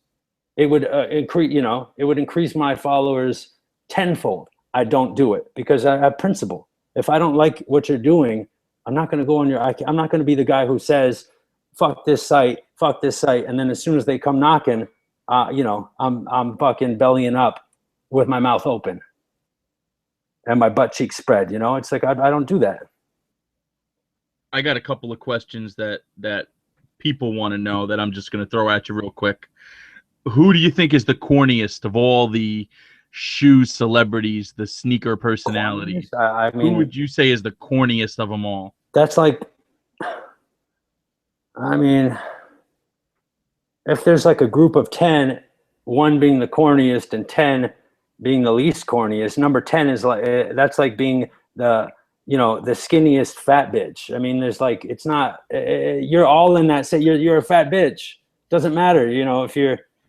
It would increase my followers tenfold. I don't do it because I have principle. If I don't like what you're doing, I'm not going to go on I'm not going to be the guy who says, fuck this site. And then as soon as they come knocking, I'm fucking bellying up with my mouth open and my butt cheeks spread. It's like, I don't do that. I got a couple of questions that people want to know that I'm just going to throw at you real quick. Who do you think is the corniest of all the shoe celebrities, the sneaker personalities? I mean, who would you say is the corniest of them all? That's like, I mean, if there's like a group of 10, one being the corniest and 10 being the least corniest, number 10 is like, that's like being the skinniest fat bitch. I mean, there's like, it's not, you're all in that, say you're a fat bitch. Doesn't matter.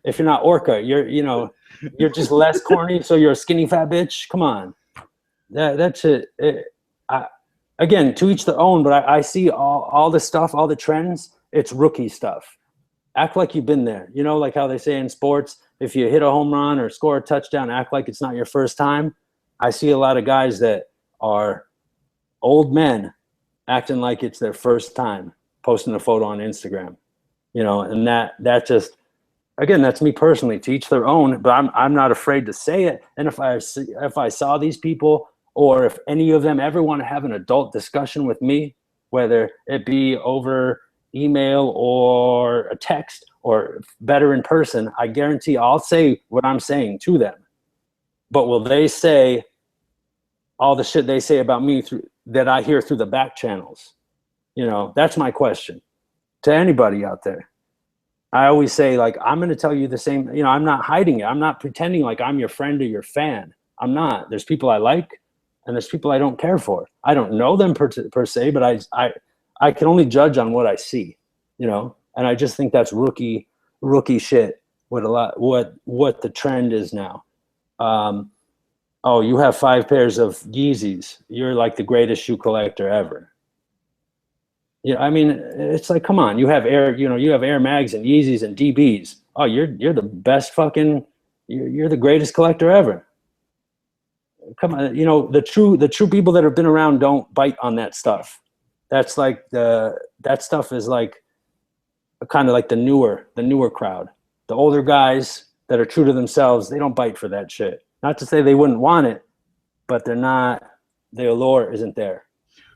If you're not Orca, you're just less corny. So you're a skinny fat bitch. Come on. That's it. Again, to each their own, but I see all the stuff, all the trends. It's rookie stuff. Act like you've been there. Like how they say in sports, if you hit a home run or score a touchdown, act like it's not your first time. I see a lot of guys that are old men acting like it's their first time, posting a photo on Instagram, and that just, again, that's me personally, to each their own, but I'm not afraid to say it. And if I saw these people, or if any of them ever want to have an adult discussion with me, whether it be over email or a text or better in person, I guarantee I'll say what I'm saying to them. But will they say all the shit they say about me that I hear through the back channels? That's my question to anybody out there. I always say, like, I'm going to tell you the same, I'm not hiding it. I'm not pretending like I'm your friend or your fan. I'm not. There's people I like and there's people I don't care for. I don't know them per se, but I can only judge on what I see, and I just think that's rookie shit. What the trend is now. Oh, you have 5 pairs of Yeezys. You're like the greatest shoe collector ever. I mean, it's like, come on, you have you have Air Mags and Yeezys and DBs. Oh, you're the best fucking, you're the greatest collector ever. Come on, the true people that have been around don't bite on that stuff. That's like that stuff is like kind of like the newer crowd. The older guys that are true to themselves, they don't bite for that shit. Not to say they wouldn't want it, but the allure isn't there.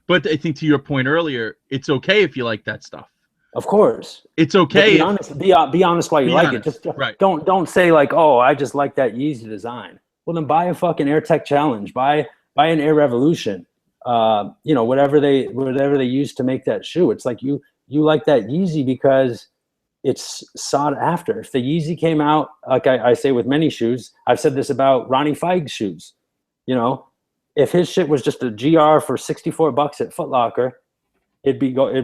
But I think to your point earlier, it's okay if you like that stuff. Of course, it's okay. Be honest while you like it. Just right. Don't say like, oh, I just like that Yeezy design. Well, then buy a fucking Air Tech Challenge. Buy an Air Revolution. Whatever they use to make that shoe. It's like you like that Yeezy because it's sought after. If the Yeezy came out, like I say with many shoes, I've said this about Ronnie Feig's shoes. If his shit was just a GR for $64 at Foot Locker,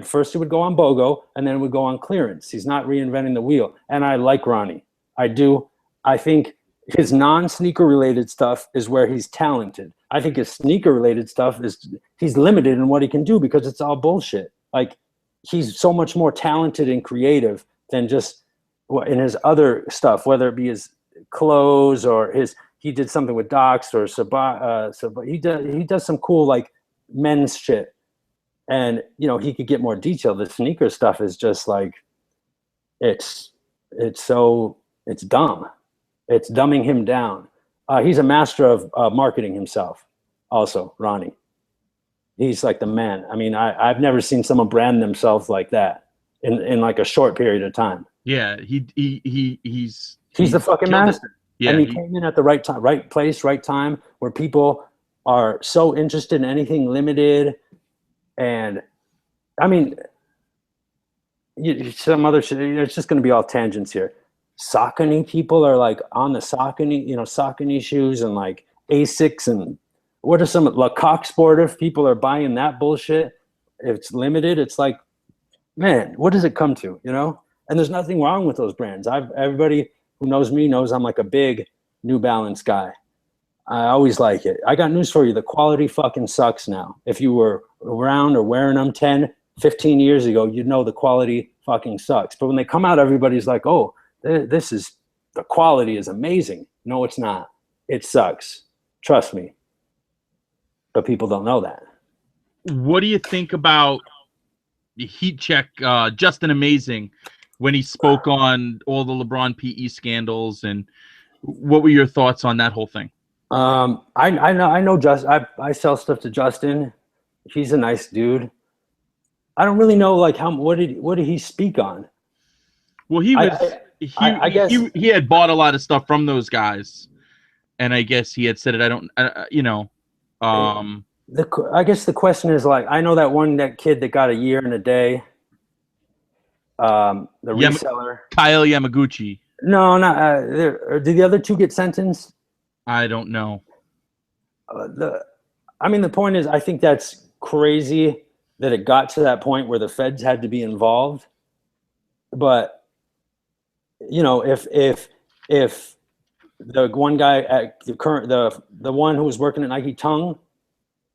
first it would go on BOGO and then it would go on clearance. He's not reinventing the wheel. And I like Ronnie. I do. I think his non-sneaker related stuff is where he's talented. I think his sneaker related stuff he's limited in what he can do because it's all bullshit. Like, he's so much more talented and creative than just in his other stuff, whether it be his clothes or he did something with Docs or he does some cool like men's shit, and he could get more detail. The sneaker stuff is just like it's dumb. It's dumbing him down. He's a master of marketing himself. Also, Ronnie, he's like the man. I mean, I've never seen someone brand themselves like that in like a short period of time. Yeah, he's the fucking master. Yeah, and he came in at the right time, right place, right time, where people are so interested in anything limited. And I mean, some other shit. It's just going to be all tangents here. Saucony people are like on the Saucony, Saucony shoes and like Asics, and what are some Lecoq sportive people are buying that bullshit? If it's limited, it's like, man, what does it come to, And there's nothing wrong with those brands. Everybody who knows me knows I'm like a big New Balance guy. I always like it. I got news for you. The quality fucking sucks now. If you were around or wearing them 10, 15 years ago, you'd know the quality fucking sucks. But when they come out, everybody's like, oh, the quality is amazing. No, it's not. It sucks. Trust me. But people don't know that. What do you think about the heat check, Justin Amazing, when he spoke on all the LeBron PE scandals, and what were your thoughts on that whole thing? I know Justin. I sell stuff to Justin. He's a nice dude. I don't really know like what did he speak on? Well, I guess he had bought a lot of stuff from those guys, and I guess he had said it. I guess the question is like, I know that kid that got a year and a day. The reseller, Kyle Yamaguchi. No, not did the other two get sentenced? I don't know. The point is, I think that's crazy that it got to that point where the feds had to be involved. But if the one guy at the one who was working at Nike Tongue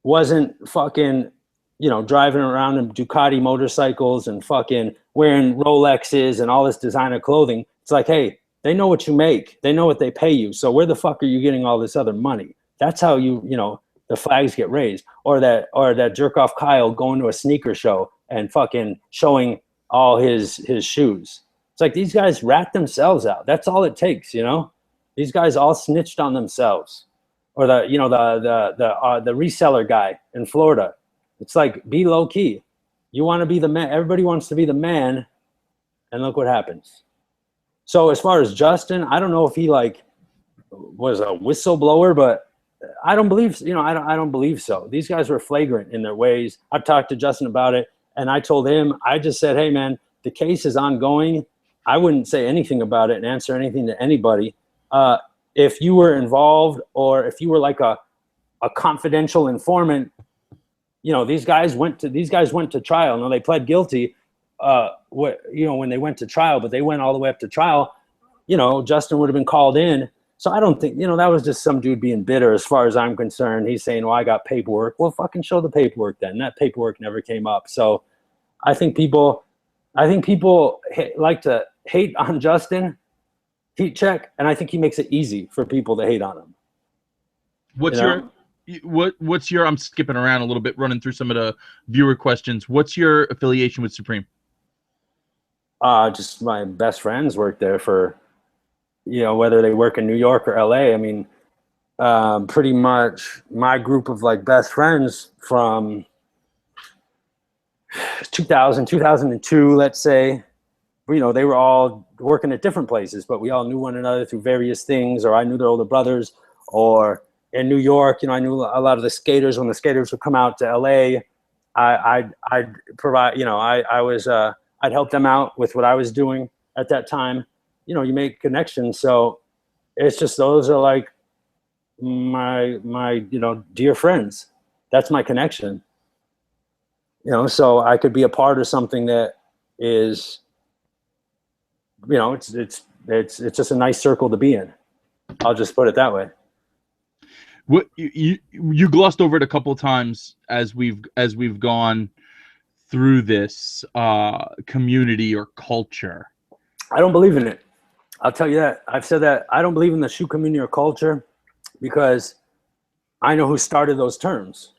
wasn't fucking driving around in Ducati motorcycles and fucking wearing Rolexes and all this designer clothing, it's like, hey, they know what you make. They know what they pay you. So where the fuck are you getting all this other money? That's how the flags get raised. Or that jerk off Kyle going to a sneaker show and fucking showing all his shoes. It's like these guys rat themselves out. That's all it takes, These guys all snitched on themselves. Or the reseller guy in Florida. It's like, be low key. You want to be the man. Everybody wants to be the man, and look what happens. So as far as Justin, I don't know if he like was a whistleblower, but I don't believe. I don't believe so. These guys were flagrant in their ways. I've talked to Justin about it, and I told him, I just said, hey man, the case is ongoing. I wouldn't say anything about it and answer anything to anybody. If you were involved, or if you were like a confidential informant, these guys went to trial. Now they pled guilty, when they went to trial, but they went all the way up to trial. Justin would have been called in. So I don't think, that was just some dude being bitter as far as I'm concerned. He's saying, well, I got paperwork. Well, fucking show the paperwork then. That paperwork never came up. So I think people like to hate on Justin, heat check, and I think he makes it easy for people to hate on him. What's your I'm skipping around a little bit, running through some of the viewer questions. What's your affiliation with Supreme? Just my best friends work there for, whether they work in New York or LA. Pretty much my group of like best friends from 2002, let's say, they were all working at different places, but we all knew one another through various things, or I knew their older brothers, or in New York, I knew a lot of the skaters. When the skaters would come out to LA, I'd provide, I'd help them out with what I was doing at that time. You make connections. So it's just, those are like my dear friends. That's my connection. So I could be a part of something that is, it's just a nice circle to be in. I'll just put it that way. What you glossed over it a couple of times as we've gone through this community or culture. I don't believe in it. I'll tell you that. I've said that. I don't believe in the shoe community or culture because I know who started those terms.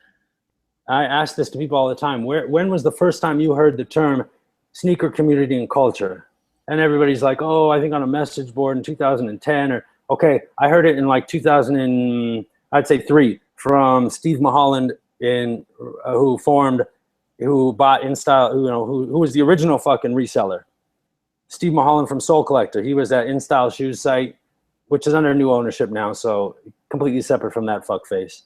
I ask this to people all the time. When was the first time you heard the term sneaker community and culture? And everybody's like, oh, I think on a message board in 2010, or okay, I heard it in like 2003 from Steve Mulholland who bought InStyle, who was the original fucking reseller. Steve Mulholland from Soul Collector. He was at InStyle Shoes site, which is under new ownership now, so completely separate from that fuckface.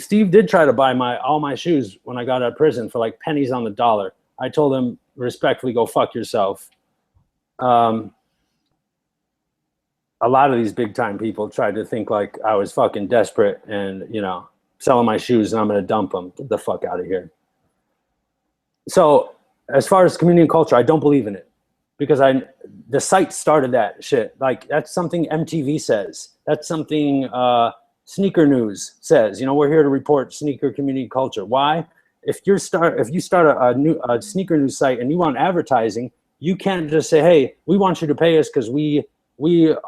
Steve did try to buy all my shoes when I got out of prison for like pennies on the dollar. I told him, respectfully, go fuck yourself. A lot of these big time people tried to think like I was fucking desperate and, you know, selling my shoes and I'm going to dump them. Get the fuck out of here. So as far as community and culture, I don't believe in it because the site started that shit. Like that's something MTV says. That's something Sneaker News says. You know, we're here to report sneaker community culture. Why? If you start a Sneaker News site and you want advertising, you can't just say, hey, we want you to pay us because we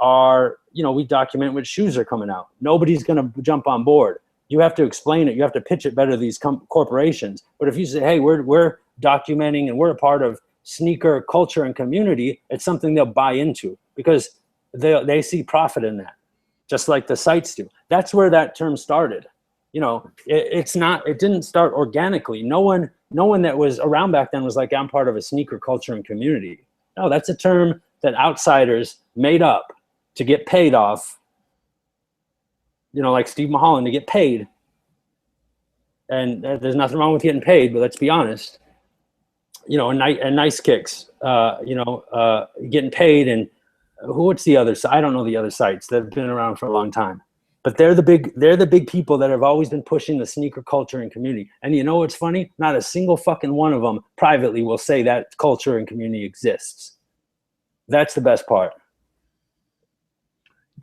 are, you know, we document which shoes are coming out. Nobody's going to jump on board. You have to explain it. You have to pitch it better to these corporations. But if you say, hey, we're documenting and we're a part of sneaker culture and community, it's something they'll buy into because they see profit in that, just like the sites do. That's where that term started. You know, it didn't start organically. No one that was around back then was like, I'm part of a sneaker culture and community. No, that's a term that outsiders made up to get paid off, you know, like Steve Mulholland to get paid. And there's nothing wrong with getting paid, but let's be honest, you know, and nice kicks, you know, getting paid. And what's the other side? I don't know the other sites that have been around for a long time. But they're the big people that have always been pushing the sneaker culture and community. And you know what's funny? Not a single fucking one of them privately will say that culture and community exists. That's the best part.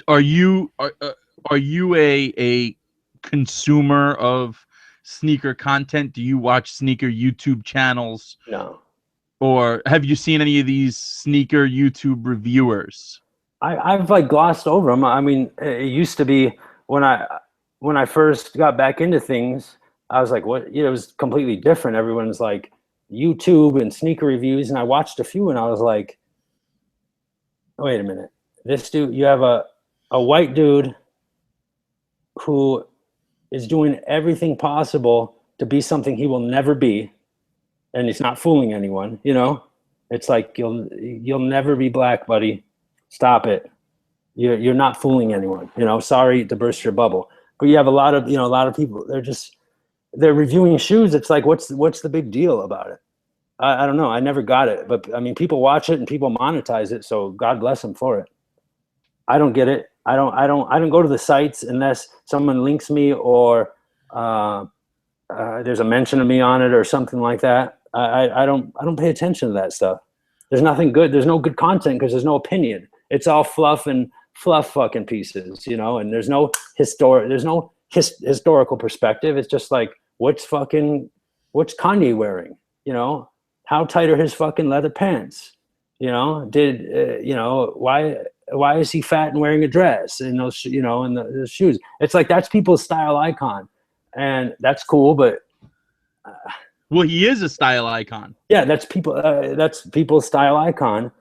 Are you a consumer of sneaker content? Do you watch sneaker YouTube channels? No. Or have you seen any of these sneaker YouTube reviewers? I've like glossed over them. I mean, it used to be when I first got back into things, I was like, what? You know, it was completely different. Everyone's like YouTube and sneaker reviews, and I watched a few, and I was like, wait a minute, this dude, you have a white dude who is doing everything possible to be something he will never be, and he's not fooling anyone. You know, it's like you'll never be black, buddy. Stop it. You're not fooling anyone. You know, sorry to burst your bubble, but you have a lot of people. They're reviewing shoes. It's like, what's the big deal about it? I don't know. I never got it, but I mean, people watch it and people monetize it. So God bless them for it. I don't get it. I don't go to the sites unless someone links me or there's a mention of me on it or something like that. I don't pay attention to that stuff. There's nothing good. There's no good content because there's no opinion. It's all fluff fucking pieces, you know, and there's no historical perspective. It's just like, what's Kanye wearing? You know, how tight are his fucking leather pants? You know, why is he fat and wearing a dress and those, you know, and the shoes? It's like, that's people's style icon, and that's cool. But well, he is a style icon. Yeah, that's people's style icon,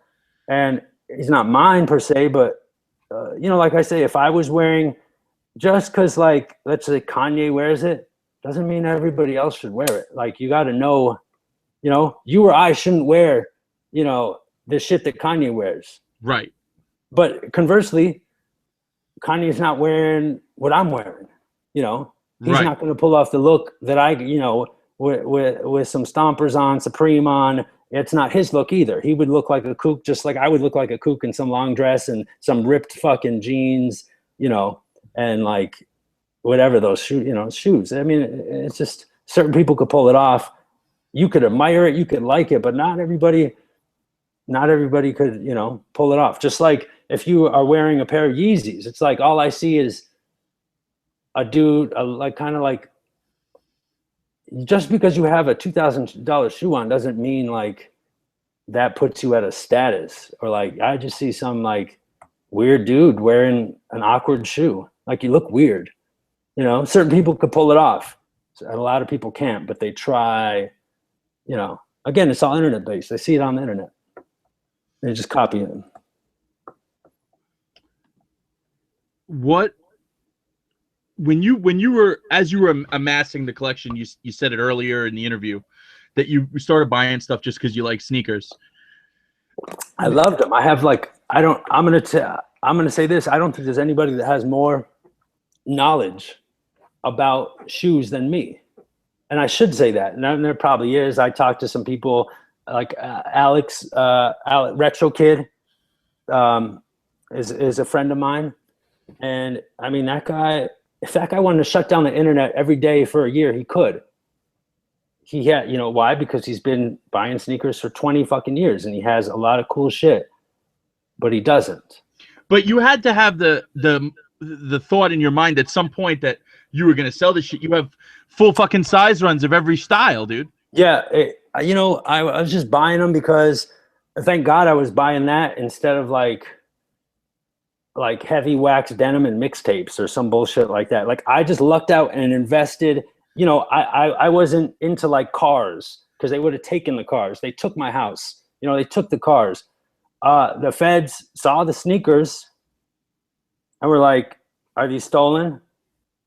and he's not mine per se. But you know, like I say, if I was wearing, just because, like, let's say Kanye wears it, doesn't mean everybody else should wear it. Like, you got to know, you know, you or I shouldn't wear, you know, the shit that Kanye wears. Right. But conversely, Kanye's not wearing what I'm wearing. You know, he's not going to pull off the look that I, you know, with some stompers on, Supreme on. It's not his look either. He would look like a kook, just like I would look like a kook in some long dress and some ripped fucking jeans, you know, and like whatever those shoes. I mean, it's just certain people could pull it off. You could admire it, you could like it, but not everybody could, you know, pull it off. Just like if you are wearing a pair of Yeezys, it's like all I see is a dude, like kind of like, just because you have a $2,000 shoe on doesn't mean like that puts you at a status, or like I just see some like weird dude wearing an awkward shoe. Like, you look weird, you know. Certain people could pull it off, and a lot of people can't, but they try. You know, again, it's all internet based. They see it on the internet. They just copy it. What? When you were, as you were amassing the collection, you said it earlier in the interview that you started buying stuff just because you like sneakers. I loved them. I have like, I'm gonna say this. I don't think there's anybody that has more knowledge about shoes than me, and I should say that. And there probably is. I talked to some people like Alex, Retro Kid, is a friend of mine, and I mean that guy. If that guy wanted to shut down the internet every day for a year, he could. He had, you know, why? Because he's been buying sneakers for 20 fucking years, and he has a lot of cool shit, but he doesn't. But you had to have the thought in your mind at some point that you were going to sell this shit. You have full fucking size runs of every style, dude. Yeah, you know, I was just buying them because, thank God, I was buying that instead of like heavy wax denim and mixtapes or some bullshit like that. Like I just lucked out and invested. You know, I wasn't into like cars because they would have taken the cars. They took my house. You know, they took the cars. The feds saw the sneakers and were like, "Are these stolen?" And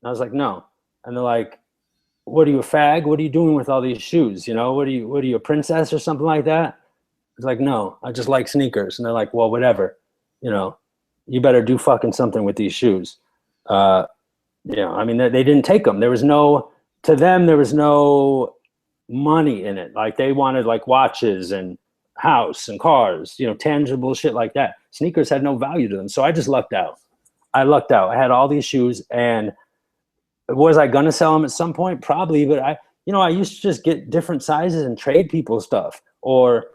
I was like, "No." And they're like, "What are you, a fag? What are you doing with all these shoes? You know, what are you, a princess or something like that?" It's like, "No, I just like sneakers." And they're like, "Well, whatever, you know, you better do fucking something with these shoes." You know, I mean, they didn't take them. There was no money in it. Like they wanted like watches and house and cars, you know, tangible shit like that. Sneakers had no value to them. So I just lucked out. I had all these shoes, and was I gonna sell them at some point? Probably, but I used to just get different sizes and trade people stuff. Or,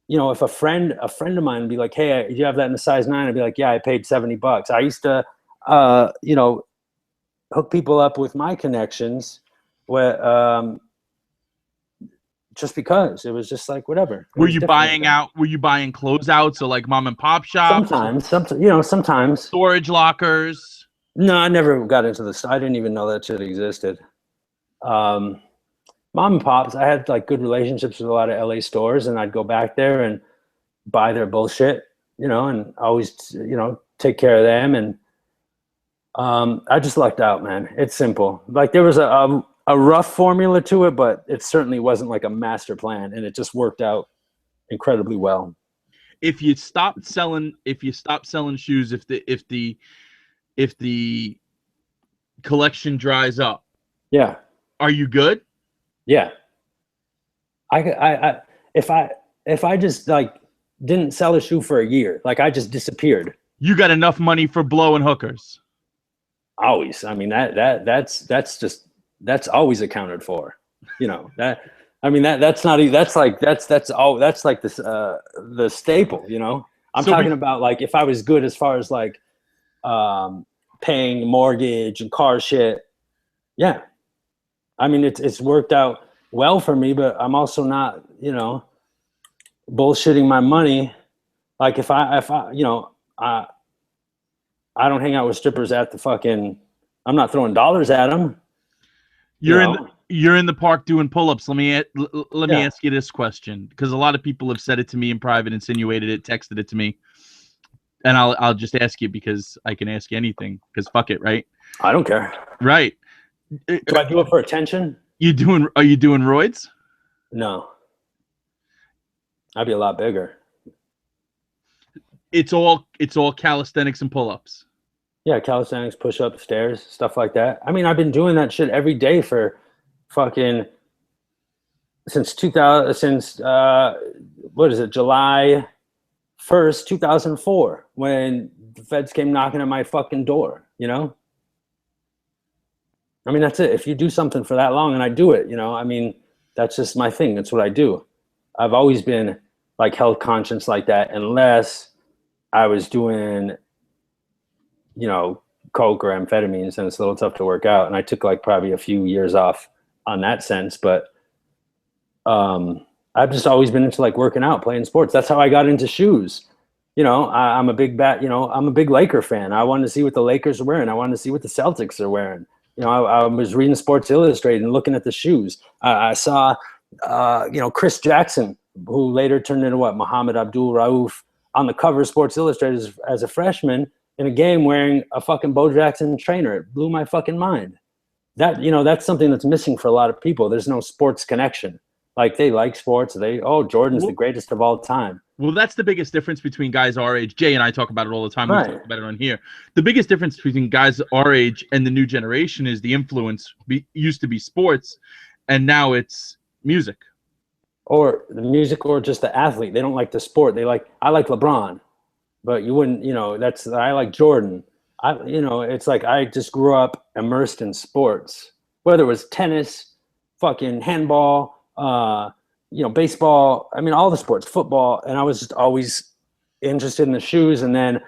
you know, if a friend of mine would be like, "Hey, do you have that in a size 9?" I'd be like, "Yeah, I paid $70." I used to, you know, hook people up with my connections, where just because it was just like whatever. Were you buying closeouts or like mom and pop shops? Sometimes. Storage lockers. No, I never got into this. I didn't even know that shit existed. Mom and pops, I had like good relationships with a lot of LA stores, and I'd go back there and buy their bullshit, you know, and always, you know, take care of them. And I just lucked out, man. It's simple. Like there was a rough formula to it, but it certainly wasn't like a master plan, and it just worked out incredibly well. If you stop selling shoes, if the collection dries up, yeah, are you good? Yeah. If I just like didn't sell a shoe for a year, like I just disappeared. You got enough money for blowing hookers. Always. I mean, that's always accounted for, you know. That's like this the staple, you know. I'm talking about like if I was good as far as like paying mortgage and car shit. Yeah. I mean, it's worked out well for me, but I'm also not, you know, bullshitting my money. Like if I you know, I don't hang out with strippers at the fucking, I'm not throwing dollars at them. You're in the park doing pull-ups. Let me ask you this question, because a lot of people have said it to me in private, insinuated it, texted it to me, and I'll just ask you because I can ask you anything. Because fuck it, right? I don't care. Right. Do I do it for attention? Are you doing roids? No. I'd be a lot bigger. It's all calisthenics and pull-ups. Yeah, calisthenics, push-ups, stairs, stuff like that. I mean, I've been doing that shit every day for fucking since what is it, July 1st, 2004, when the feds came knocking at my fucking door, you know? I mean, that's it. If you do something for that long, and I do it, you know, I mean, that's just my thing. That's what I do. I've always been like health conscious like that, unless I was doing, you know, coke or amphetamines, and it's a little tough to work out. And I took like probably a few years off on that sense, but I've just always been into like working out, playing sports. That's how I got into shoes. You know, I'm a big Laker fan. I wanted to see what the Lakers are wearing. I wanted to see what the Celtics are wearing. You know, I was reading Sports Illustrated and looking at the shoes. I saw, you know, Chris Jackson, who later turned into Muhammad Abdul Rauf, on the cover of Sports Illustrated as a freshman in a game wearing a fucking Bo Jackson trainer. It blew my fucking mind. That, you know, that's something that's missing for a lot of people. There's no sports connection. Like they like sports. Jordan's the greatest of all time. Well, that's the biggest difference between guys our age. Jay and I talk about it all the time. Right. We talk about it on here. The biggest difference between guys our age and the new generation is the influence used to be sports, and now it's music. or the music, or just the athlete. They don't like the sport. I like LeBron, but you wouldn't, I like Jordan. It's like I just grew up immersed in sports, whether it was tennis, fucking handball, baseball. I mean, all the sports, football. And I was just always interested in the shoes. And then,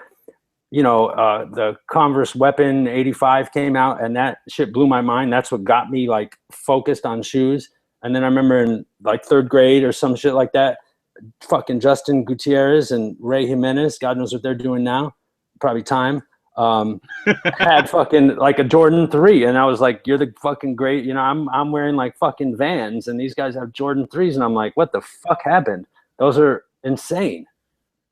the Converse Weapon 85 came out, and that shit blew my mind. That's what got me like focused on shoes. And then I remember in like third grade or some shit like that, fucking Justin Gutierrez and Ray Jimenez, God knows what they're doing now, probably time, had fucking like a Jordan 3. And I was like, you're the fucking great, I'm wearing like fucking Vans, and these guys have Jordan 3s. And I'm like, what the fuck happened? Those are insane.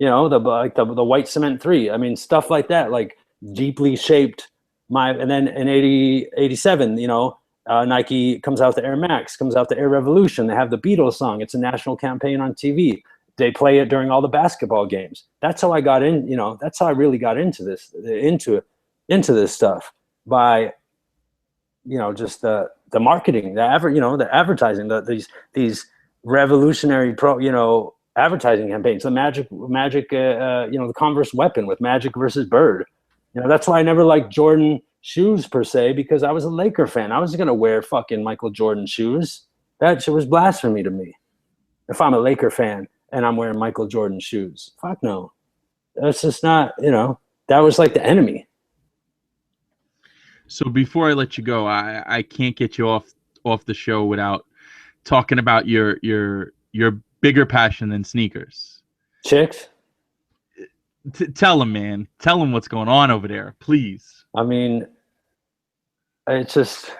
The white cement 3. I mean, stuff like that, like deeply shaped and then in 87, Nike comes out the Air Max, comes out the Air Revolution. They have the Beatles song. It's a national campaign on TV. They play it during all the basketball games. That's how I got in. That's how I really got into this stuff by, just the marketing, the advertising, these revolutionary advertising campaigns, the magic, the Converse Weapon with Magic versus Bird. That's why I never liked Jordan shoes per se, because I was a Laker fan. I wasn't gonna wear fucking Michael Jordan shoes. That shit was blasphemy to me. If I'm a Laker fan and I'm wearing Michael Jordan shoes, fuck no. That's just not, that was like the enemy. So before I let you go, I can't get you off the show without talking about your bigger passion than sneakers. Chicks? Tell them, man. Tell them what's going on over there, please. I mean, it's just,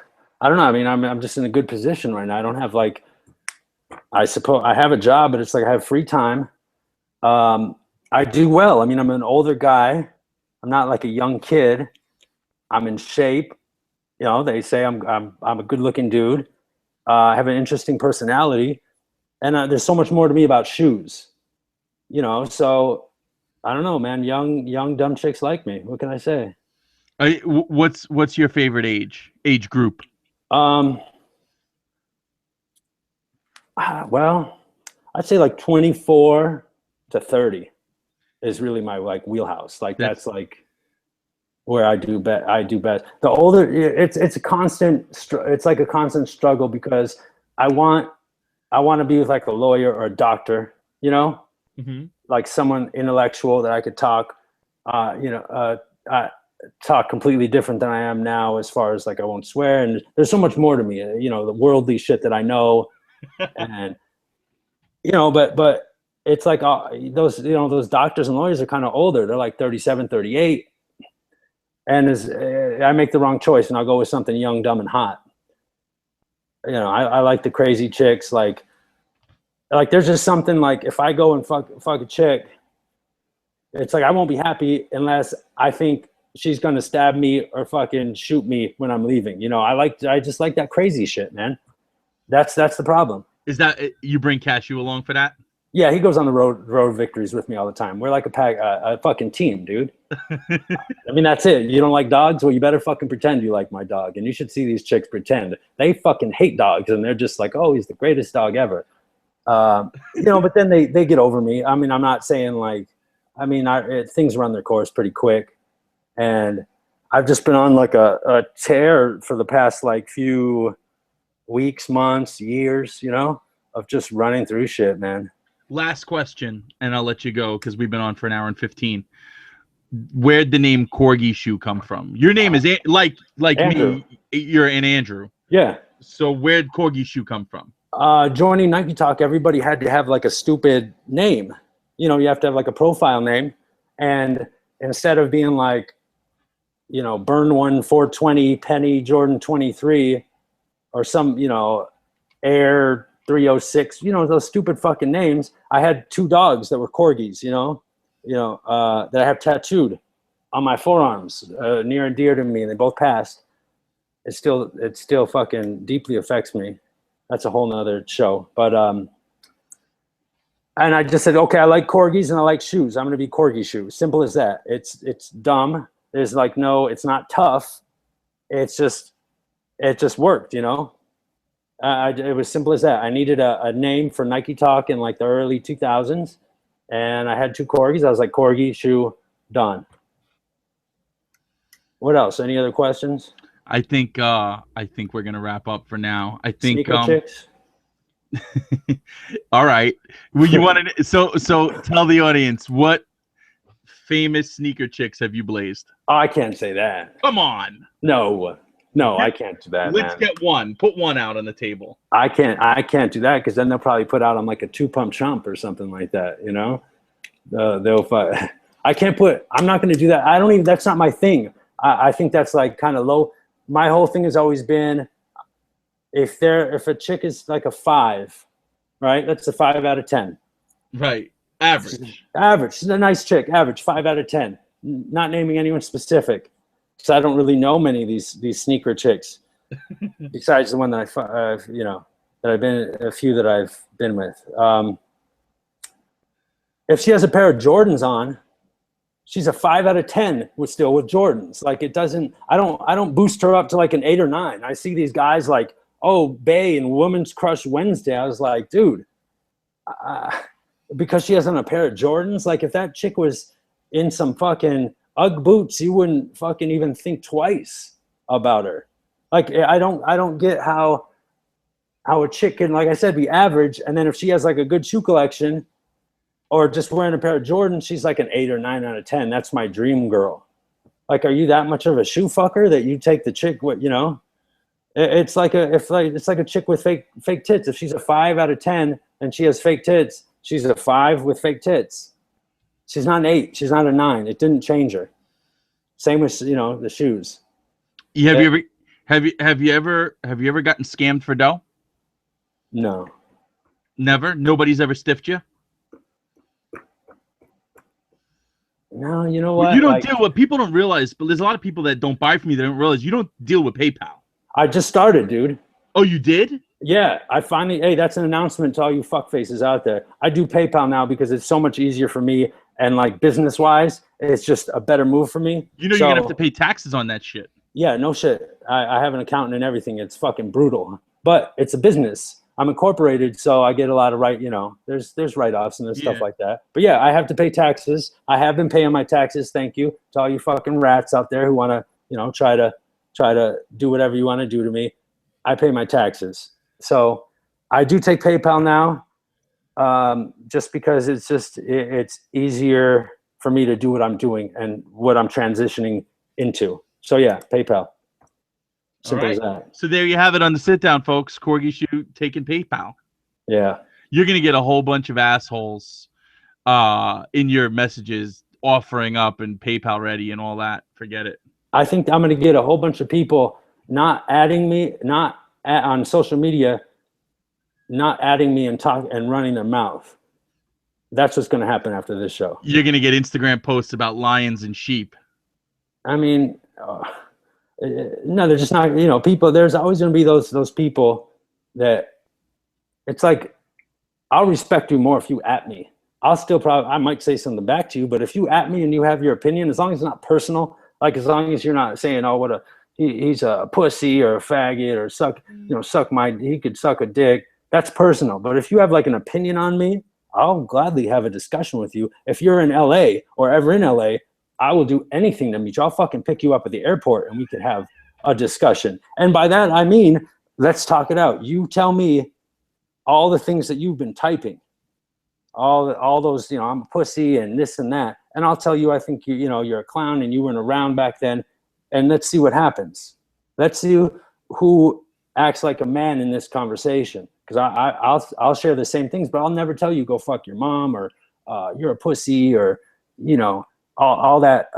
I don't know. I mean, I'm just in a good position right now. I don't have I suppose I have a job, but it's like I have free time. I do well. I mean, I'm an older guy. I'm not like a young kid. I'm in shape. They say I'm a good looking dude. I have an interesting personality, and there's so much more to me about shoes. So I don't know, man. Young dumb chicks like me. What can I say? What's your favorite age group? Well, I'd say like 24 to 30 is really my like wheelhouse. Like that's like where I do best. The older, it's a constant. It's like a constant struggle, because I want to be like a lawyer or a doctor. Mm-hmm. Like someone intellectual that I could talk. Talk completely different than I am now, as far as like I won't swear, and there's so much more to me. The worldly shit that I know, and but it's like those doctors and lawyers are kind of older. They're like 37, 38. And I make the wrong choice, and I'll go with something young, dumb, and hot. I like the crazy chicks. Like there's just something, like if I go and fuck a chick, it's like I won't be happy unless I think she's gonna stab me or fucking shoot me when I'm leaving. I just like that crazy shit, man. That's the problem. Is that you bring Cashew along for that? Yeah, he goes on the road victories with me all the time. We're like a fucking team, dude. I mean, that's it. You don't like dogs? Well, you better fucking pretend you like my dog. And you should see these chicks pretend. They fucking hate dogs, and they're just like, oh, he's the greatest dog ever. But then they get over me. I mean, I'm not saying things run their course pretty quick. And I've just been on like a tear for the past like few weeks, months, years, of just running through shit, man. Last question, and I'll let you go because we've been on for an hour and 15. Where'd the name Corgi Shoe come from? Your name is like Andrew. me. You're an Andrew. Yeah. So where'd Corgi Shoe come from? Joining Nike Talk, everybody had to have like a stupid name. You have to have like a profile name, and instead of being like, Burn One 420 Penny Jordan 23 or some Air 306, those stupid fucking names. I had 2 dogs that were corgis, that I have tattooed on my forearms, near and dear to me, and they both passed. It still fucking deeply affects me. That's a whole nother show. But and I just said, okay, I like corgis and I like shoes. I'm gonna be Corgi Shoe. Simple as that. It's dumb. There's like it's not tough. It just worked, It was simple as that. I needed a name for Nike Talk in like the early 2000s, and I had 2 Corgis. I was like, Corgi, shoe, done. What else? Any other questions? I think we're gonna wrap up for now. I think Sneaker chicks. all right. Well, you wanted so tell the audience, what famous sneaker chicks have you blazed? Oh, I can't say that. Come on. No, I can't do that. Let's man. get one. Put one out on the table. I can't do that because then they'll probably put out on like a 2-pump chump or something like that. You know, they'll. I can't put. I'm not going to do that. I don't even. That's not my thing. I think that's like kind of low. My whole thing has always been, if a chick is like a 5, right? That's a 5 out of 10. Right. Average. Average. She's a nice chick. Average. 5 out of 10. Not naming anyone specific, because I don't really know many of these sneaker chicks, besides the one that a few that I've been with. If she has a pair of Jordans on, she's a 5 out of 10 with Jordans. Like, it doesn't. I don't boost her up to like an 8 or 9. I see these guys like, oh, Bay and Women's Crush Wednesday. I was like, dude, because she has on a pair of Jordans. Like, if that chick was in some fucking Ugg boots, you wouldn't fucking even think twice about her. Like, I don't get how a chick can, like I said, be average, and then if she has like a good shoe collection, or just wearing a pair of Jordans, she's like an 8 or 9 out of 10. That's my dream girl. Like, are you that much of a shoe fucker that you take the chick? What, you know? It's like a chick with fake tits. If she's a 5 out of 10 and she has fake tits, she's a 5 with fake tits. She's not an 8. She's not a 9. It didn't change her. Same with the shoes. Have you ever gotten scammed for dough? No. Never. Nobody's ever stiffed you. No, you know what? You don't deal with, people don't realize, but there's a lot of people that don't buy from you that don't realize you don't deal with PayPal. I just started, dude. Oh, you did? Yeah, I finally. Hey, that's an announcement to all you fuckfaces out there. I do PayPal now because it's so much easier for me, and like business-wise, it's just a better move for me. You're gonna have to pay taxes on that shit. Yeah, no shit. I have an accountant and everything. It's fucking brutal, but it's a business. I'm incorporated, so I get a lot of there's write-offs and there's stuff like that. But yeah, I have to pay taxes. I have been paying my taxes. Thank you to all you fucking rats out there who want to, try to do whatever you want to do to me. I pay my taxes. So I do take PayPal now, just because it's easier for me to do what I'm doing and what I'm transitioning into. So yeah, PayPal. Simple as that. So there you have it on the sit down, folks. Corgi Shoe taking PayPal. Yeah. You're gonna get a whole bunch of assholes in your messages offering up and PayPal ready and all that. Forget it. I think I'm gonna get a whole bunch of people not adding me, on social media, not adding me and running their mouth. That's what's gonna happen after this show. You're gonna get Instagram posts about lions and sheep. I mean, no, they're just not. People. There's always going to be those people that it's like, I'll respect you more if you at me. I might say something back to you, but if you at me and you have your opinion, as long as it's not personal, like as long as you're not saying, oh, he's a pussy or a faggot or he could suck a dick. That's personal. But if you have like an opinion on me, I'll gladly have a discussion with you. If you're in LA or ever in LA, I will do anything to meet you. I'll fucking pick you up at the airport and we can have a discussion. And by that, I mean, let's talk it out. You tell me all the things that you've been typing, all those, I'm a pussy and this and that. And I'll tell you, I think you're a clown and you weren't around back then. And let's see what happens. Let's see who acts like a man in this conversation. Because I'll share the same things, but I'll never tell you go fuck your mom or you're a pussy or all that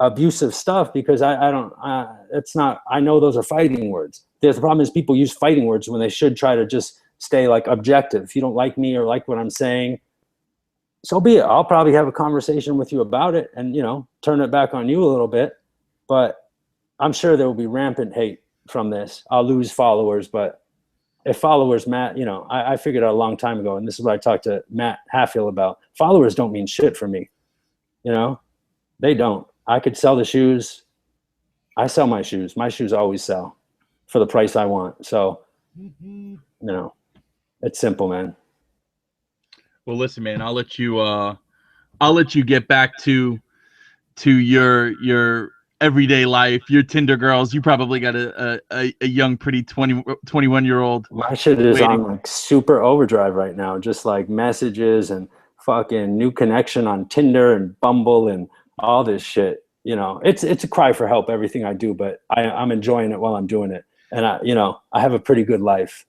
abusive stuff, because I don't. It's not. I know those are fighting words. The problem is people use fighting words when they should try to just stay like objective. If you don't like me or like what I'm saying, so be it. I'll probably have a conversation with you about it and turn it back on you a little bit. But I'm sure there will be rampant hate from this. I'll lose followers, but if followers, Matt, I figured out a long time ago, and this is what I talked to Matt Hatfield about. Followers don't mean shit for me. They don't. I could sell the shoes. I sell my shoes. My shoes always sell for the price I want. So You know, it's simple, man. Well, listen, man, I'll let you get back to your everyday life, your Tinder girls. You probably got a young, pretty 21-year-old. My shit is waiting. on like super overdrive right now. Just like messages and fucking new connection on Tinder and Bumble and all this shit. You know, it's a cry for help, everything I do, but I'm enjoying it while I'm doing it. And I have a pretty good life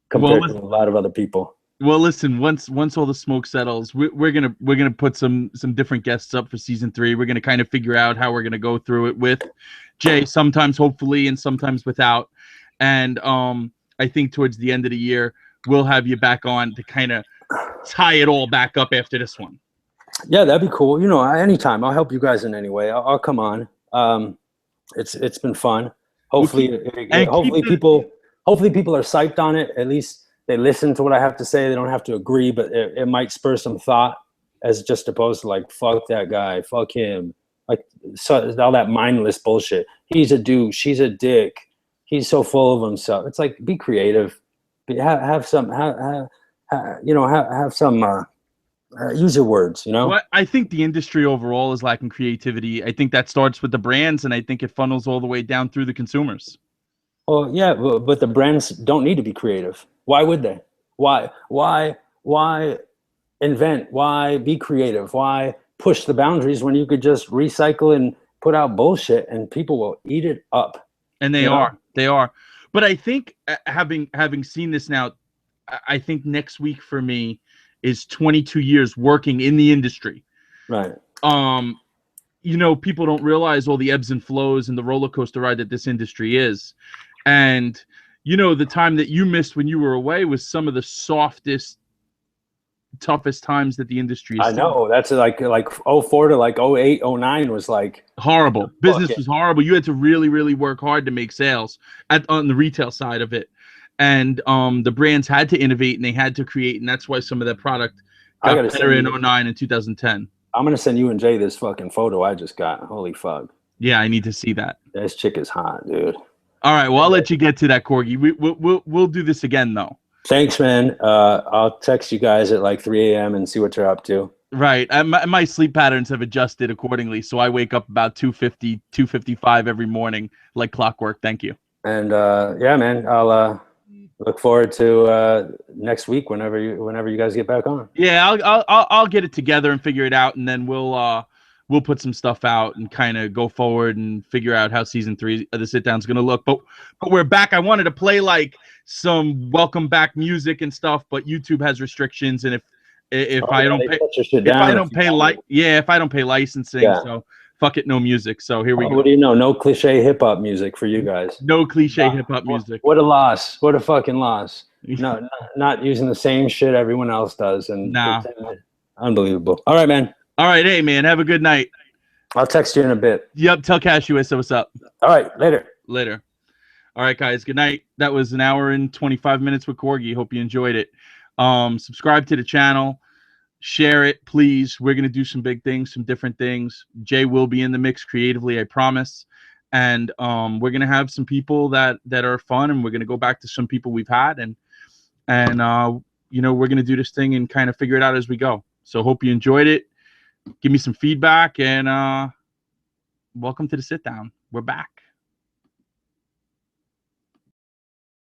compared to a lot of other people. Well, listen, once all the smoke settles, we're gonna put some different guests up for season 3. We're gonna kind of figure out how we're gonna go through it with Jay, sometimes hopefully and sometimes without. And I think towards the end of the year we'll have you back on to kind of tie it all back up after this one. Yeah, that'd be cool. You know, anytime I'll help you guys in any way. I'll come on. It's been fun. Hopefully people are psyched on it. At least they listen to what I have to say. They don't have to agree, but it might spur some thought, as just opposed to like, fuck that guy, fuck him. Like, so all that mindless bullshit. He's a douche. She's a dick. He's so full of himself. It's like, be creative. Have some use your words, you know? Well, I think the industry overall is lacking creativity. I think that starts with the brands, and I think it funnels all the way down through the consumers. Well, yeah, but the brands don't need to be creative. Why would they? Why invent? Why be creative? Why push the boundaries when you could just recycle and put out bullshit and people will eat it up? And they are. But I think having seen this now, I think next week for me is 22 years working in the industry. Right. You know, people don't realize all the ebbs and flows and the roller coaster ride that this industry is. And, you know, the time that you missed when you were away was some of the softest, toughest times that the industry has seen. I know. That's like 04 to like 08, 09 was like horrible. Business was horrible. You had to really, really work hard to make sales on the retail side of it. And the brands had to innovate and they had to create. And that's why some of that product got better in 09 and 2010. I'm going to send you and Jay this fucking photo I just got. Holy fuck. Yeah, I need to see that. This chick is hot, dude. All right, well, I'll let you get to that, Corgi. We'll do this again, though. Thanks, man. I'll text you guys at like 3 a.m. and see what you're up to. Right. My sleep patterns have adjusted accordingly, so I wake up about 2:50, 2:55 every morning, like clockwork. Thank you. And yeah, man, I'll look forward to next week whenever you guys get back on. Yeah, I'll get it together and figure it out, and then we'll put some stuff out and kind of go forward and figure out how season 3 of the sit down is going to look. But we're back. I wanted to play like some welcome back music and stuff, but YouTube has restrictions. And if I don't pay licensing, so fuck it, no music. So here we go. What do you know? No cliche hip hop music for you guys. No cliche hip hop music. What a loss. What a fucking loss. No, not using the same shit everyone else does. And unbelievable. All right, man. All right, hey, man, have a good night. I'll text you in a bit. Yep, tell Cashew I said what's up. All right, later. All right, guys, good night. That was an hour and 25 minutes with Corgi. Hope you enjoyed it. Subscribe to the channel. Share it, please. We're going to do some big things, some different things. Jay will be in the mix creatively, I promise. And we're going to have some people that are fun, and we're going to go back to some people we've had. And you know, we're going to do this thing and kind of figure it out as we go. So hope you enjoyed it. Give me some feedback, and welcome to the sit down. We're back.